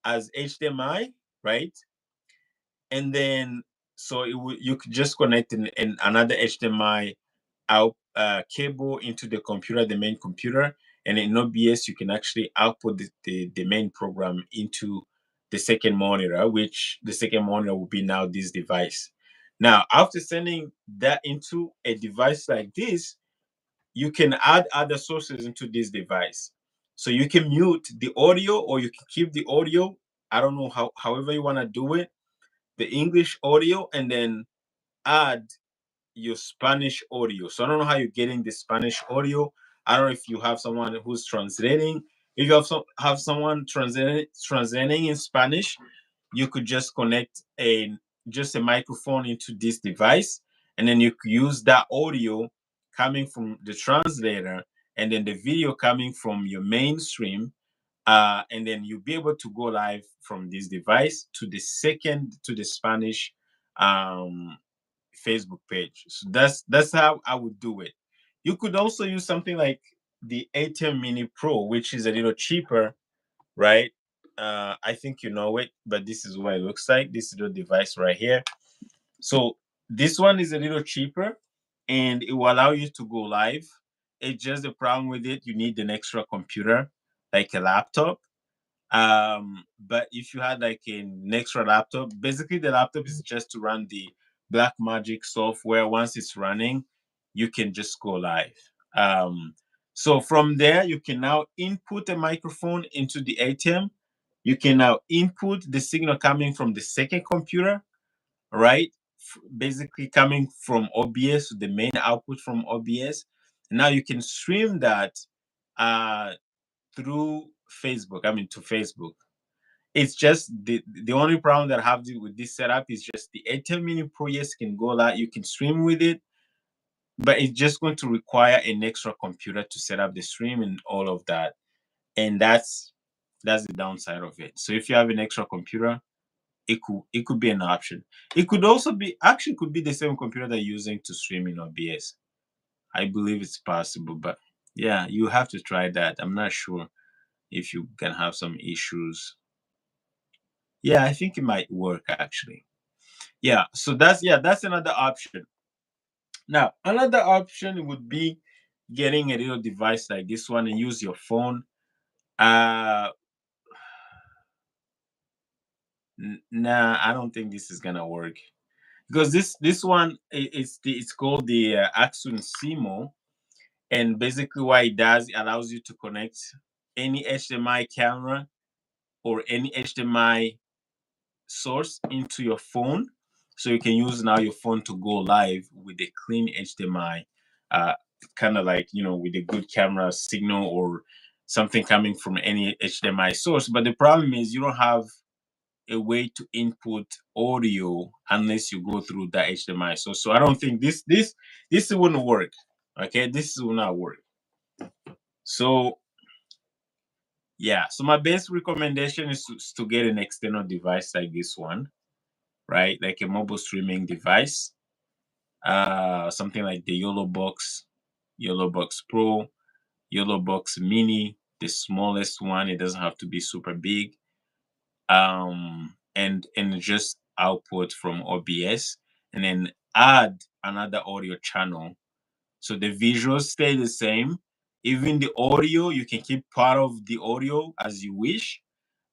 HDMI, right? And then so you could just connect in another HDMI out cable into the computer, the main computer, and in OBS you can actually output the main program into the second monitor, which the second monitor will be now this device. Now, after sending that into a device like this, you can add other sources into this device. So you can mute the audio or you can keep the audio. I don't know however you want to do it, the English audio, and then add your Spanish audio. So I don't know how you're getting the Spanish audio. I don't know if you have someone who's translating. If you have someone translating in Spanish, you could just connect a microphone into this device, and then you could use that audio coming from the translator, and then the video coming from your mainstream, and then you'll be able to go live from this device to the Spanish Facebook page. So that's how I would do it. You could also use something like the ATEM Mini Pro, which is a little cheaper, right? I think you know it, but this is what it looks like. This is the device right here. So this one is a little cheaper, and it will allow you to go live. It's just the problem with it, you need an extra computer, like a laptop. But if you had like an extra laptop, basically the laptop is just to run the Blackmagic software. Once it's running, you can just go live. So from there, you can now input a microphone into the ATEM. You can now input the signal coming from the second computer. right? Basically coming from OBS to the main output from OBS. Now you can stream that through Facebook. I mean, to Facebook. It's just the only problem that I have with this setup is just the 18 minute Pro. Yes, can go live. You can stream with it, but it's just going to require an extra computer to set up the stream and all of that. And that's the downside of it. So if you have an extra computer, it could be an option. It could also be actually could be the same computer that you're using to stream in OBS. I believe it's possible, but yeah, you have to try that. I'm not sure if you can have some issues. Yeah, I think it might work actually. Yeah, so that's another option. Now, another option would be getting a little device like this one and use your phone. Uh nah, I don't think this is gonna work because this one it's called the Axon Simo, and basically what it does, it allows you to connect any HDMI camera or any HDMI source into your phone, so you can use now your phone to go live with a clean HDMI, uh, kind of like with a good camera signal or something coming from any HDMI source. But the problem is you don't have a way to input audio unless you go through that HDMI source. So I don't think this wouldn't work. Okay, this will not work. So yeah, so my best recommendation is to get an external device like this one, right? Like a mobile streaming device, something like the YOLO Box Pro, YOLO Box Mini, the smallest one. It doesn't have to be super big, and just output from OBS, and then add another audio channel. So the visuals stay the same. Even the audio, you can keep part of the audio as you wish,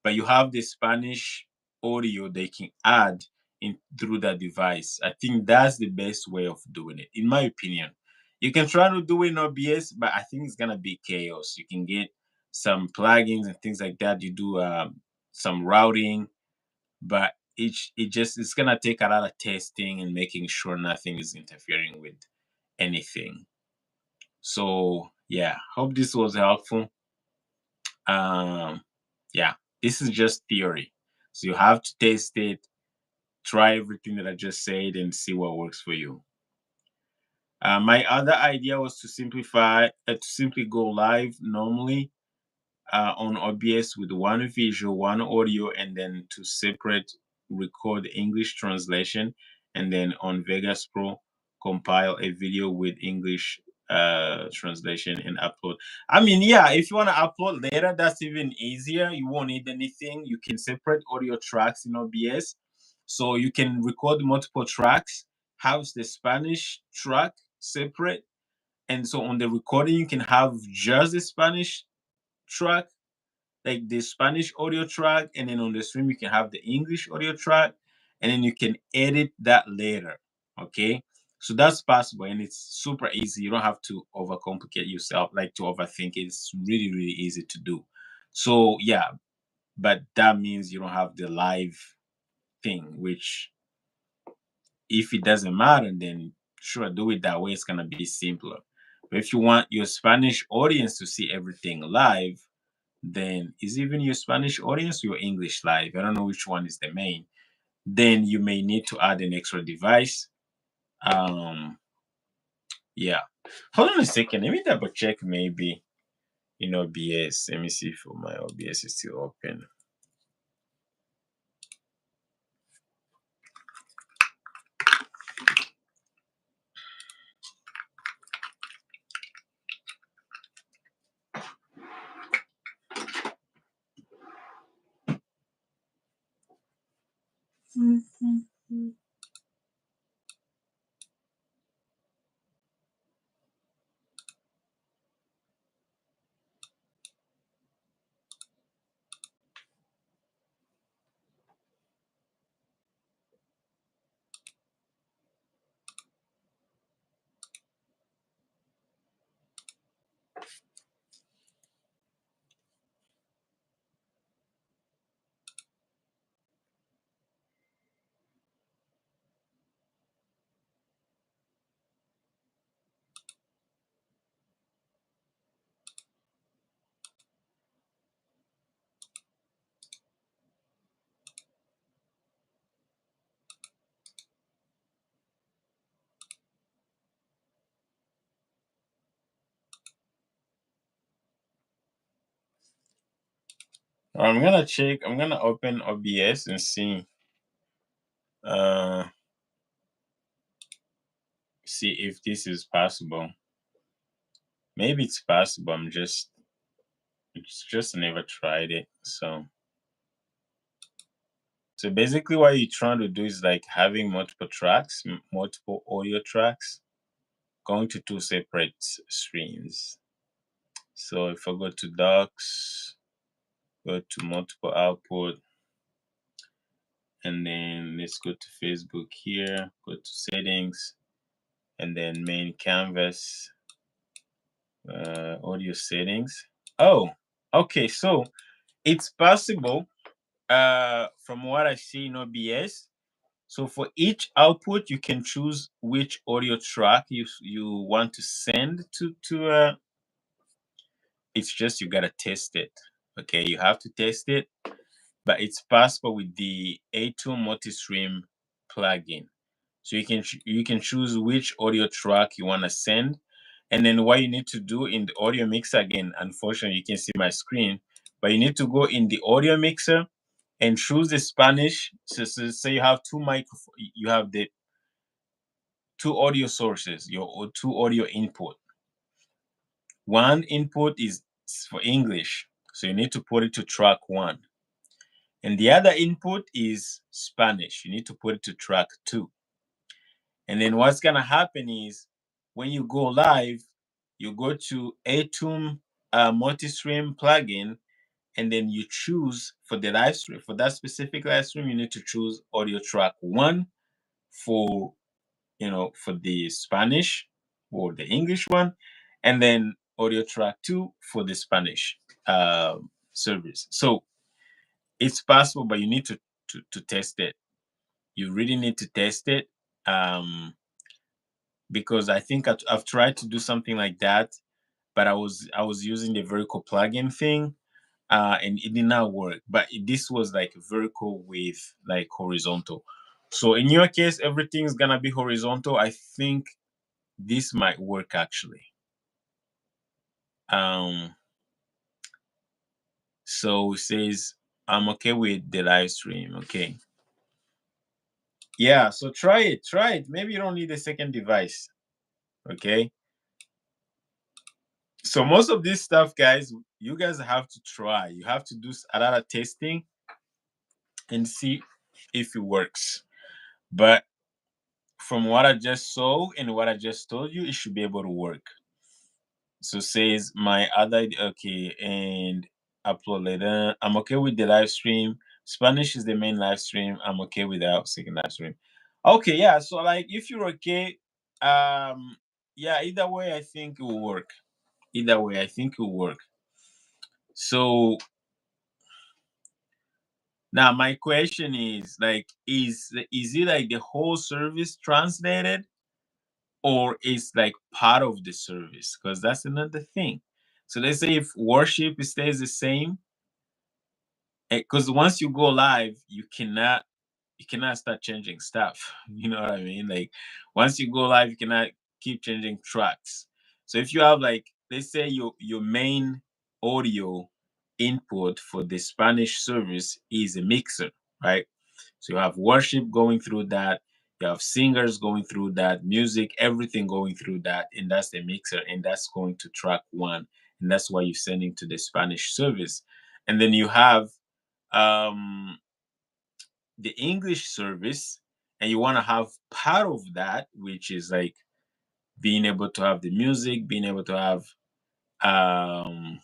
but you have the Spanish audio they can add in through that device. I think that's the best way of doing it, in my opinion. You can try to do it in OBS, but I think it's gonna be chaos. You can get some plugins and things like that. You do some routing, but it's gonna take a lot of testing and making sure nothing is interfering with anything. So yeah, hope this was helpful. Um, yeah, this is just theory. So you have to test it, try everything that I just said, and see what works for you. My other idea was to simply go live normally on OBS with one visual, one audio, and then to separate record English translation, and then on Vegas Pro compile a video with English translation and upload. I mean, yeah, if you want to upload later, that's even easier. You won't need anything. You can separate audio tracks in OBS, so you can record multiple tracks, have the Spanish track separate, and so on the recording you can have just the Spanish track, like the Spanish audio track, and then on the stream you can have the English audio track, and then you can edit that later. Okay, so that's possible, and it's super easy. You don't have to overcomplicate yourself, like to overthink it. It's really really easy to do. So yeah, but that means you don't have the live thing, which if it doesn't matter, then sure, do it that way. It's gonna be simpler. But if you want your Spanish audience to see everything live, then is even your Spanish audience or your English live? I don't know which one is the main. Then you may need to add an extra device. Um, yeah. Hold on a second. Let me double check maybe in OBS. Let me see if my OBS is still open. I'm gonna check. I'm gonna open OBS and see. See if this is possible. Maybe it's possible. It's just never tried it. So basically, what you're trying to do is like having multiple tracks, multiple audio tracks, going to two separate streams. So if I go to docs, go to multiple output, and then let's go to Facebook here, go to settings, and then main canvas, audio settings. Oh, okay. So it's possible, from what I see in OBS. So for each output, you can choose which audio track you want to send to. It's just you gotta test it. Okay, you have to test it, but it's possible with the A2 multi-stream plugin. So you can choose which audio track you want to send, and then what you need to do in the audio mixer, again, unfortunately you can see my screen, but you need to go in the audio mixer and choose the Spanish. So say you have you have the two audio sources, your two audio input. One input is for English, so you need to put it to track 1. And the other input is Spanish. You need to put it to track 2. And then what's going to happen is when you go live, you go to Atom multi-stream plugin, and then you choose for the live stream, for that specific live stream, you need to choose audio track 1 for, for the Spanish or the English one, and then audio track 2 for the Spanish service. So it's possible, but you need to test it. You really need to test it, because I think I've tried to do something like that, but I was using the vertical plugin thing, and it did not work. But this was like vertical with like horizontal. So in your case, everything's gonna be horizontal. I think this might work actually. So it says I'm okay with the live stream. Okay. Yeah, so try it. Maybe you don't need a second device. Okay. So most of this stuff, guys, you guys have to try. You have to do a lot of testing and see if it works. But from what I just saw and what I just told you, it should be able to work. So says my other, okay, and upload later. I'm okay with the live stream. Spanish is the main live stream. I'm okay with that second live stream. Okay, yeah. So like if you're okay, yeah, either way I think it will work. Either way, I think it will work. So now my question is like, is it like the whole service translated, or is like part of the service? Because that's another thing. So let's say if worship stays the same, because once you go live, you cannot start changing stuff. You know what I mean? Like once you go live, you cannot keep changing tracks. So if you have like, let's say your main audio input for the Spanish service is a mixer, right? So you have worship going through that, you have singers going through that, music, everything going through that, and that's the mixer, and that's going to track 1, and that's why you're sending to the Spanish service. And then you have um the English service, and you want to have part of that, which is like being able to have the music, being able to have um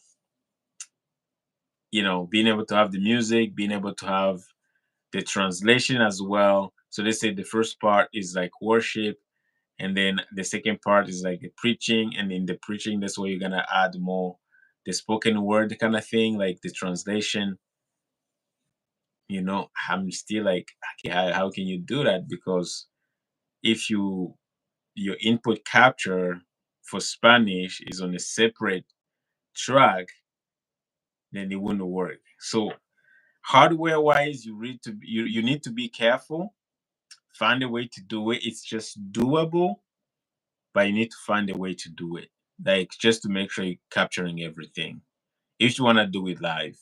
being able to have the music, being able to have the translation as well. So let's say the first part is like worship, and then the second part is like the preaching, and in the preaching that's where you're gonna add more the spoken word kind of thing, like the translation. I'm still like, okay, how can you do that? Because if your input capture for Spanish is on a separate track, then it wouldn't work. So hardware wise, you need to be careful, find a way to do it. It's just doable, but you need to find a way to do it, like just to make sure you're capturing everything if you want to do it live.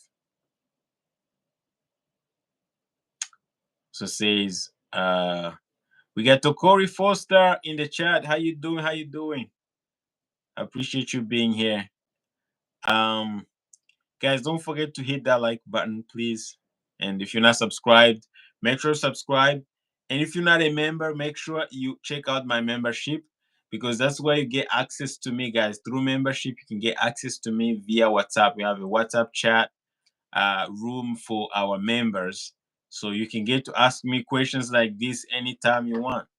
So says we got Tokori Foster in the chat. How you doing? How you doing? I appreciate you being here. Guys, don't forget to hit that like button, please. And if you're not subscribed, make sure to subscribe. And if you're not a member, make sure you check out my membership, because that's where you get access to me, guys. Through membership, you can get access to me via WhatsApp. We have a WhatsApp chat room for our members. So you can get to ask me questions like this anytime you want,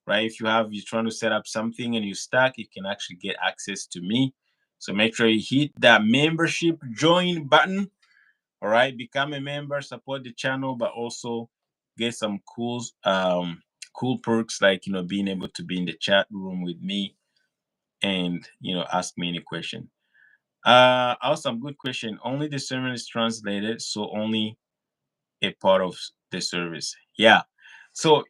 right? If you're trying to set up something and you're stuck, you can actually get access to me. So make sure you hit that membership join button. All right, become a member, support the channel, but also get some cool perks like being able to be in the chat room with me and ask me any question. Also, good question. Only the sermon is translated, so only a part of the service. Yeah. So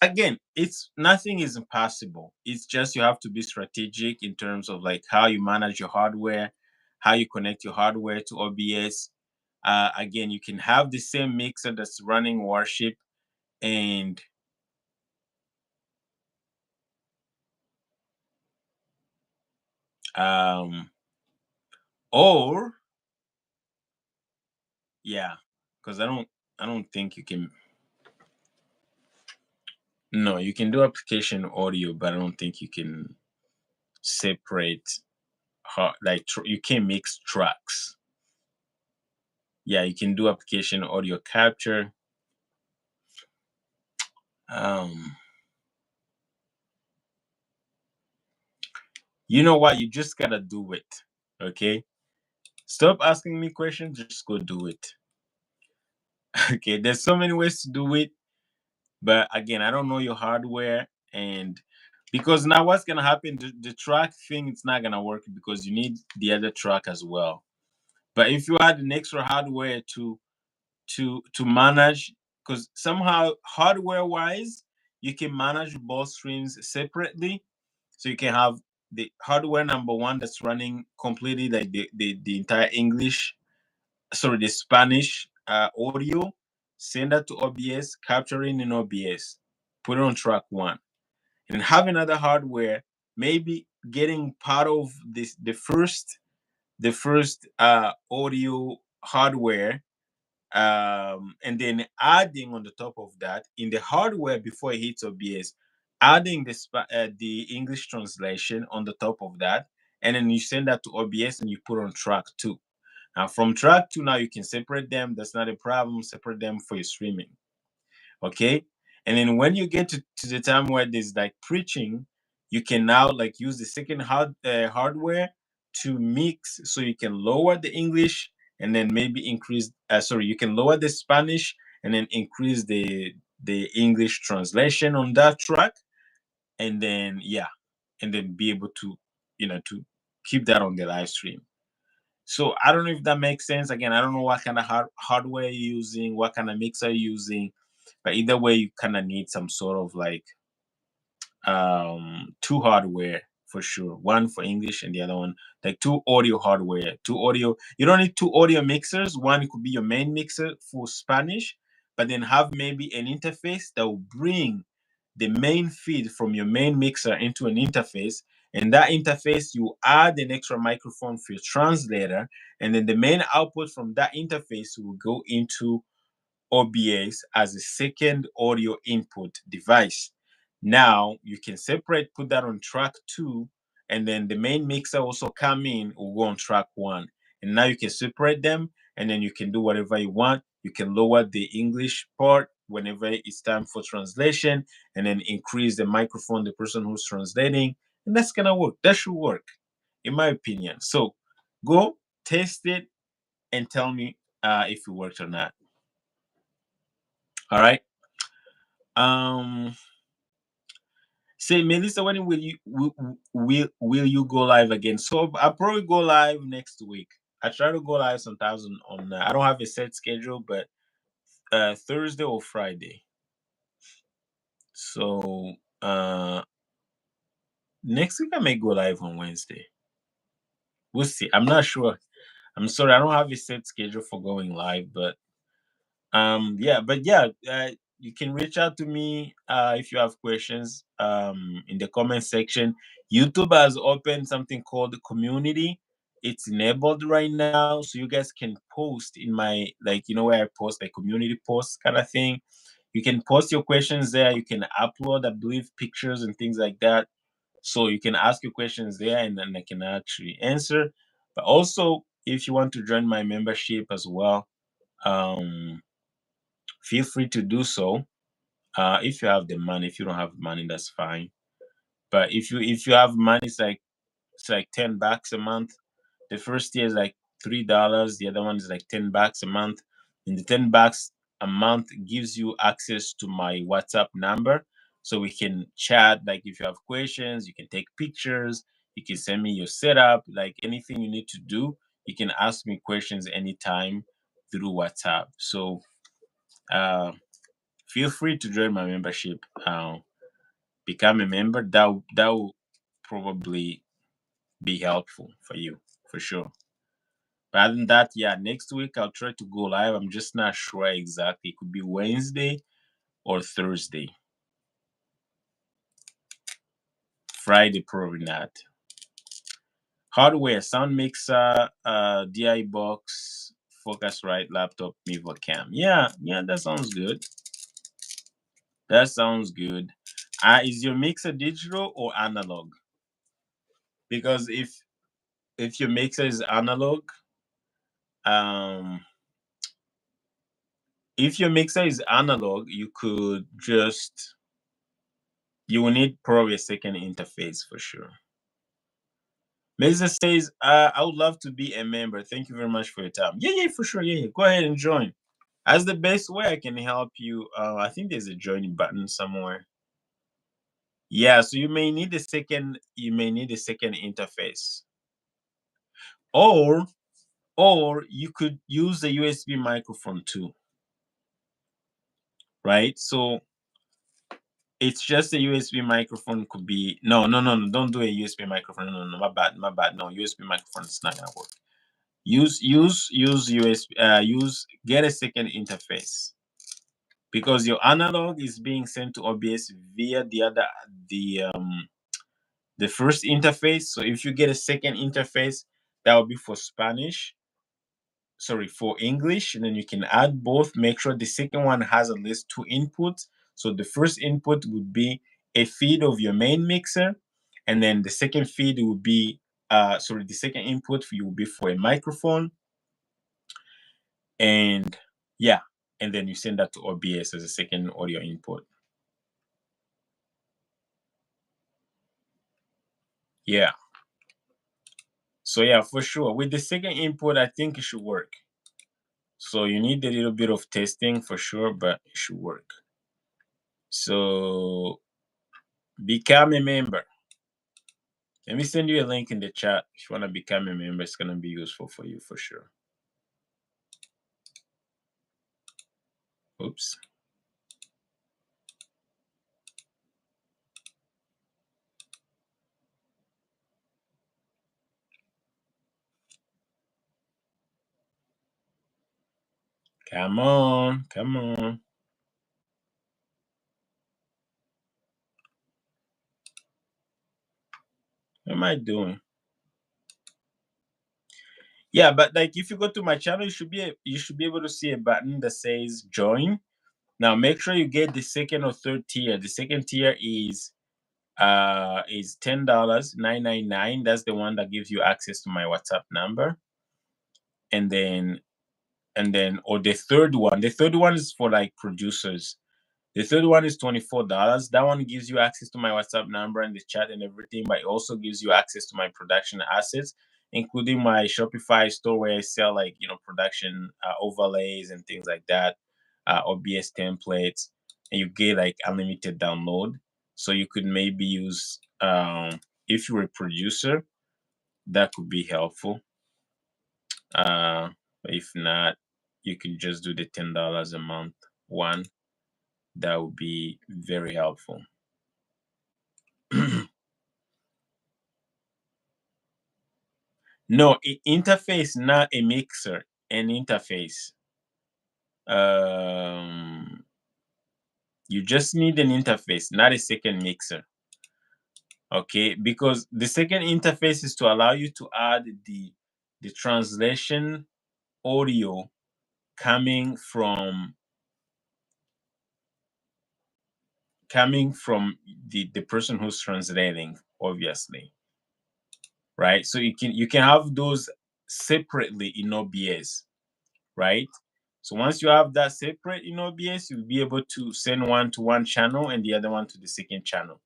again, it's nothing is impossible. It's just you have to be strategic in terms of like how you manage your hardware, how you connect your hardware to OBS. Again, you can have the same mixer that's running Worship, and or yeah, because I don't think you can. No, you can do application audio, but I don't think you can separate like you can mix tracks. Yeah, you can do application audio capture. You know what? You just gotta do it. Okay. Stop asking me questions. Just go do it. Okay. There's so many ways to do it, but again, I don't know your hardware, and because now what's gonna happen? The track thing, it's not gonna work because you need the other track as well. But if you add an extra hardware to manage, because somehow hardware wise you can manage both streams separately, so you can have the hardware number one that's running completely like the entire English, sorry, the Spanish audio, send that to OBS, capturing in OBS, put it on track one, and have another hardware, maybe getting part of this the first audio hardware, and then adding on the top of that in the hardware before it hits OBS, adding the English translation on the top of that, and then you send that to OBS and you put on track two. Now from track two, now you can separate them. That's not a problem. Separate them for your streaming. Okay. And then when you get to the time where there's like preaching, you can now like use the second hardware to mix, so you can lower the English and then maybe increase sorry, you can lower the Spanish and then increase the English translation on that track, and then yeah, and then be able to to keep that on the live stream. So I don't know if that makes sense. Again, I don't know what kind of hardware you're using, what kind of mixer you're using, but either way, you kind of need some sort of like two hardware for sure. One for English and the other one like two audio hardware. Two audio. You don't need two audio mixers. One could be your main mixer for Spanish, but then have maybe an interface that will bring the main feed from your main mixer into an interface, and that interface you add an extra microphone for your translator, and then the main output from that interface will go into OBS as a second audio input device. Now you can separate, put that on track two, and then the main mixer also come in, will go on track one. And now you can separate them, and then you can do whatever you want. You can lower the English part whenever it's time for translation, and then increase the microphone, the person who's translating, and that's gonna work. That should work, in my opinion. So go test it and tell me if it worked or not. All right. Um, say Melissa, when will you go live again? So I'll probably go live next week. I try to go live sometimes on I don't have a set schedule, but Thursday or Friday. So next week I may go live on Wednesday. We'll see. I'm not sure. I'm sorry, I don't have a set schedule for going live, but yeah, you can reach out to me if you have questions in the comment section. YouTube has opened something called community. It's enabled right now, so you guys can post in my, like, where I post like community posts kind of thing. You can post your questions there. You can upload, I believe, pictures and things like that. So you can ask your questions there, and then I can actually answer. But also, if you want to join my membership as well, um, feel free to do so. If you have the money. If you don't have money, that's fine. But if you have money, it's like $10 a month. The first year is like $3. The other one is like $10 a month. And the $10 a month gives you access to my WhatsApp number, so we can chat. Like if you have questions, you can take pictures. You can send me your setup. Like anything you need to do, you can ask me questions anytime through WhatsApp. So uh, feel free to join my membership. Become a member. That will probably be helpful for you for sure. But other than that, yeah, next week I'll try to go live. I'm just not sure exactly. It could be Wednesday or Thursday. Friday, probably not. Hardware: sound mixer, DI box, Focusrite laptop, Mi webcam. Yeah, that sounds good. That sounds good. Is your mixer digital or analog? Because if your mixer is analog, um, if your mixer is analog, you will need probably a second interface for sure. Mesa says, I would love to be a member. Thank you very much for your time. Yeah, for sure. Yeah. Go ahead and join. As the best way I can help you, I think there's a joining button somewhere. Yeah, so you may need a second interface. Or you could use the USB microphone too. Right? So it's just a USB microphone. Could be no, don't do a USB microphone. No, my bad. No, USB microphone is not gonna work. Use USB. Get a second interface, because your analog is being sent to OBS via the first interface. So if you get a second interface, that will be for Spanish. Sorry, for English, and then you can add both. Make sure the second one has at least two inputs. So the first input would be a feed of your main mixer, and then the second feed will be the second input for you will be for a microphone, and yeah, and then you send that to OBS as a second audio input. Yeah. So yeah, for sure. With the second input, I think it should work. So you need a little bit of testing for sure, but it should work. So become a member. Let me send you a link in the chat. If you want to become a member, it's going to be useful for you for sure. Oops. Come on. Come on. What am I doing? Yeah, but like if you go to my channel, you should be able to see a button that says join. Now make sure you get the second or third tier. The second tier is $10, $9.99. That's the one that gives you access to my WhatsApp number. And then or the third one is for like producers. The third one is $24. That one gives you access to my WhatsApp number and the chat and everything, but it also gives you access to my production assets, including my Shopify store where I sell like production overlays and things like that, OBS templates, and you get like unlimited download. So you could maybe use if you're a producer, that could be helpful. But if not, you can just do the $10 a month one. That would be very helpful. No, interface, not a mixer, an interface. Um, You just need an interface, not a second mixer. Okay, because the second interface is to allow you to add the translation audio coming from the person who's translating, obviously, right? So you can have those separately in OBS, right? So once you have that separate in OBS, you'll be able to send one to one channel and the other one to the second channel.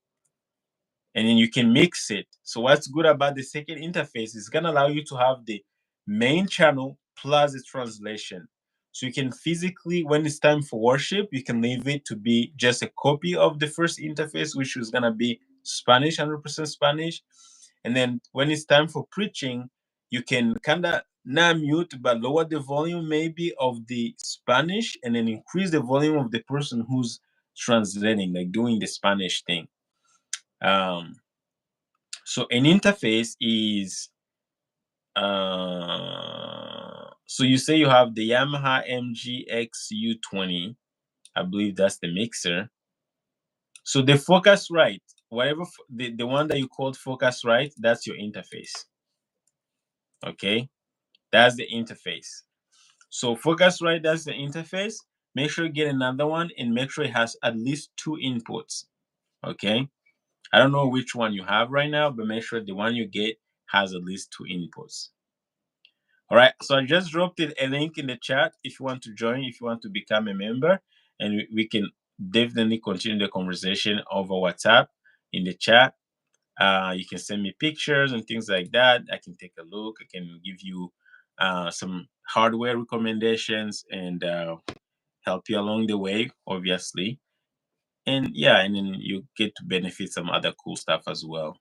And then you can mix it. So what's good about the second interface is gonna allow you to have the main channel plus the translation. So you can physically, when it's time for worship, you can leave it to be just a copy of the first interface, which was gonna be Spanish, 100% Spanish. And then when it's time for preaching, you can kind of not mute, but lower the volume maybe of the Spanish and then increase the volume of the person who's translating, like doing the Spanish thing. So an interface is, so you say you have the Yamaha MGX-U20. I believe that's the mixer. So the Focusrite, whatever the one that you called Focusrite, that's your interface. Okay, that's the interface. So Focusrite, that's the interface. Make sure you get another one and make sure it has at least 2 inputs. Okay, I don't know which one you have right now, but make sure the one you get has at least 2 inputs. All right, so I just dropped a link in the chat if you want to join, if you want to become a member, and we can definitely continue the conversation over WhatsApp in the chat. You can send me pictures and things like that. I can take a look. I can give you some hardware recommendations and help you along the way, obviously. And yeah, and then you get to benefit some other cool stuff as well.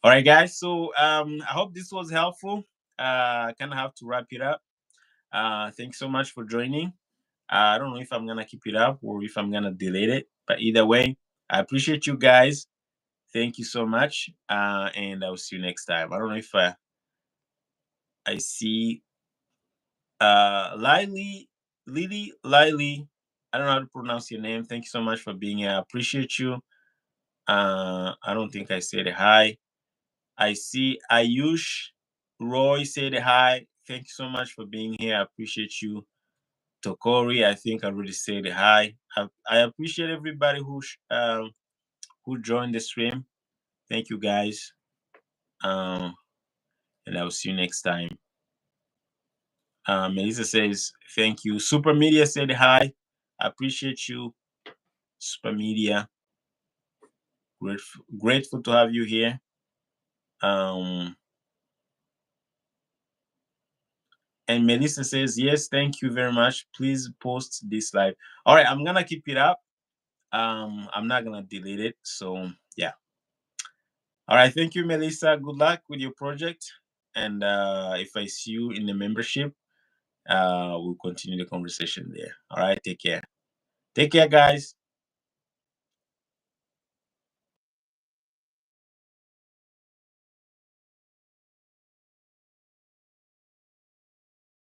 All right, guys. So I hope this was helpful. I kind of have to wrap it up. Thanks so much for joining. I don't know if I'm gonna keep it up or if I'm gonna delete it, but either way, I appreciate you guys. Thank you so much, and I'll see you next time. I don't know if I see Lily. I don't know how to pronounce your name. Thank you so much for being here. I appreciate you. I don't think I said hi. I see Ayush Roy said hi. Thank you so much for being here. I appreciate you. Tokori, I think I already said hi. I appreciate everybody who joined the stream. Thank you guys. And I'll see you next time. Melissa says thank you. Super Media said hi. I appreciate you, Super Media. Grateful to have you here. And Melissa says, yes, thank you very much. Please post this live. All right, I'm gonna keep it up. I'm not gonna delete it. So yeah. All right, thank you, Melissa. Good luck with your project. And if I see you in the membership, we'll continue the conversation there. All right, take care. Take care, guys.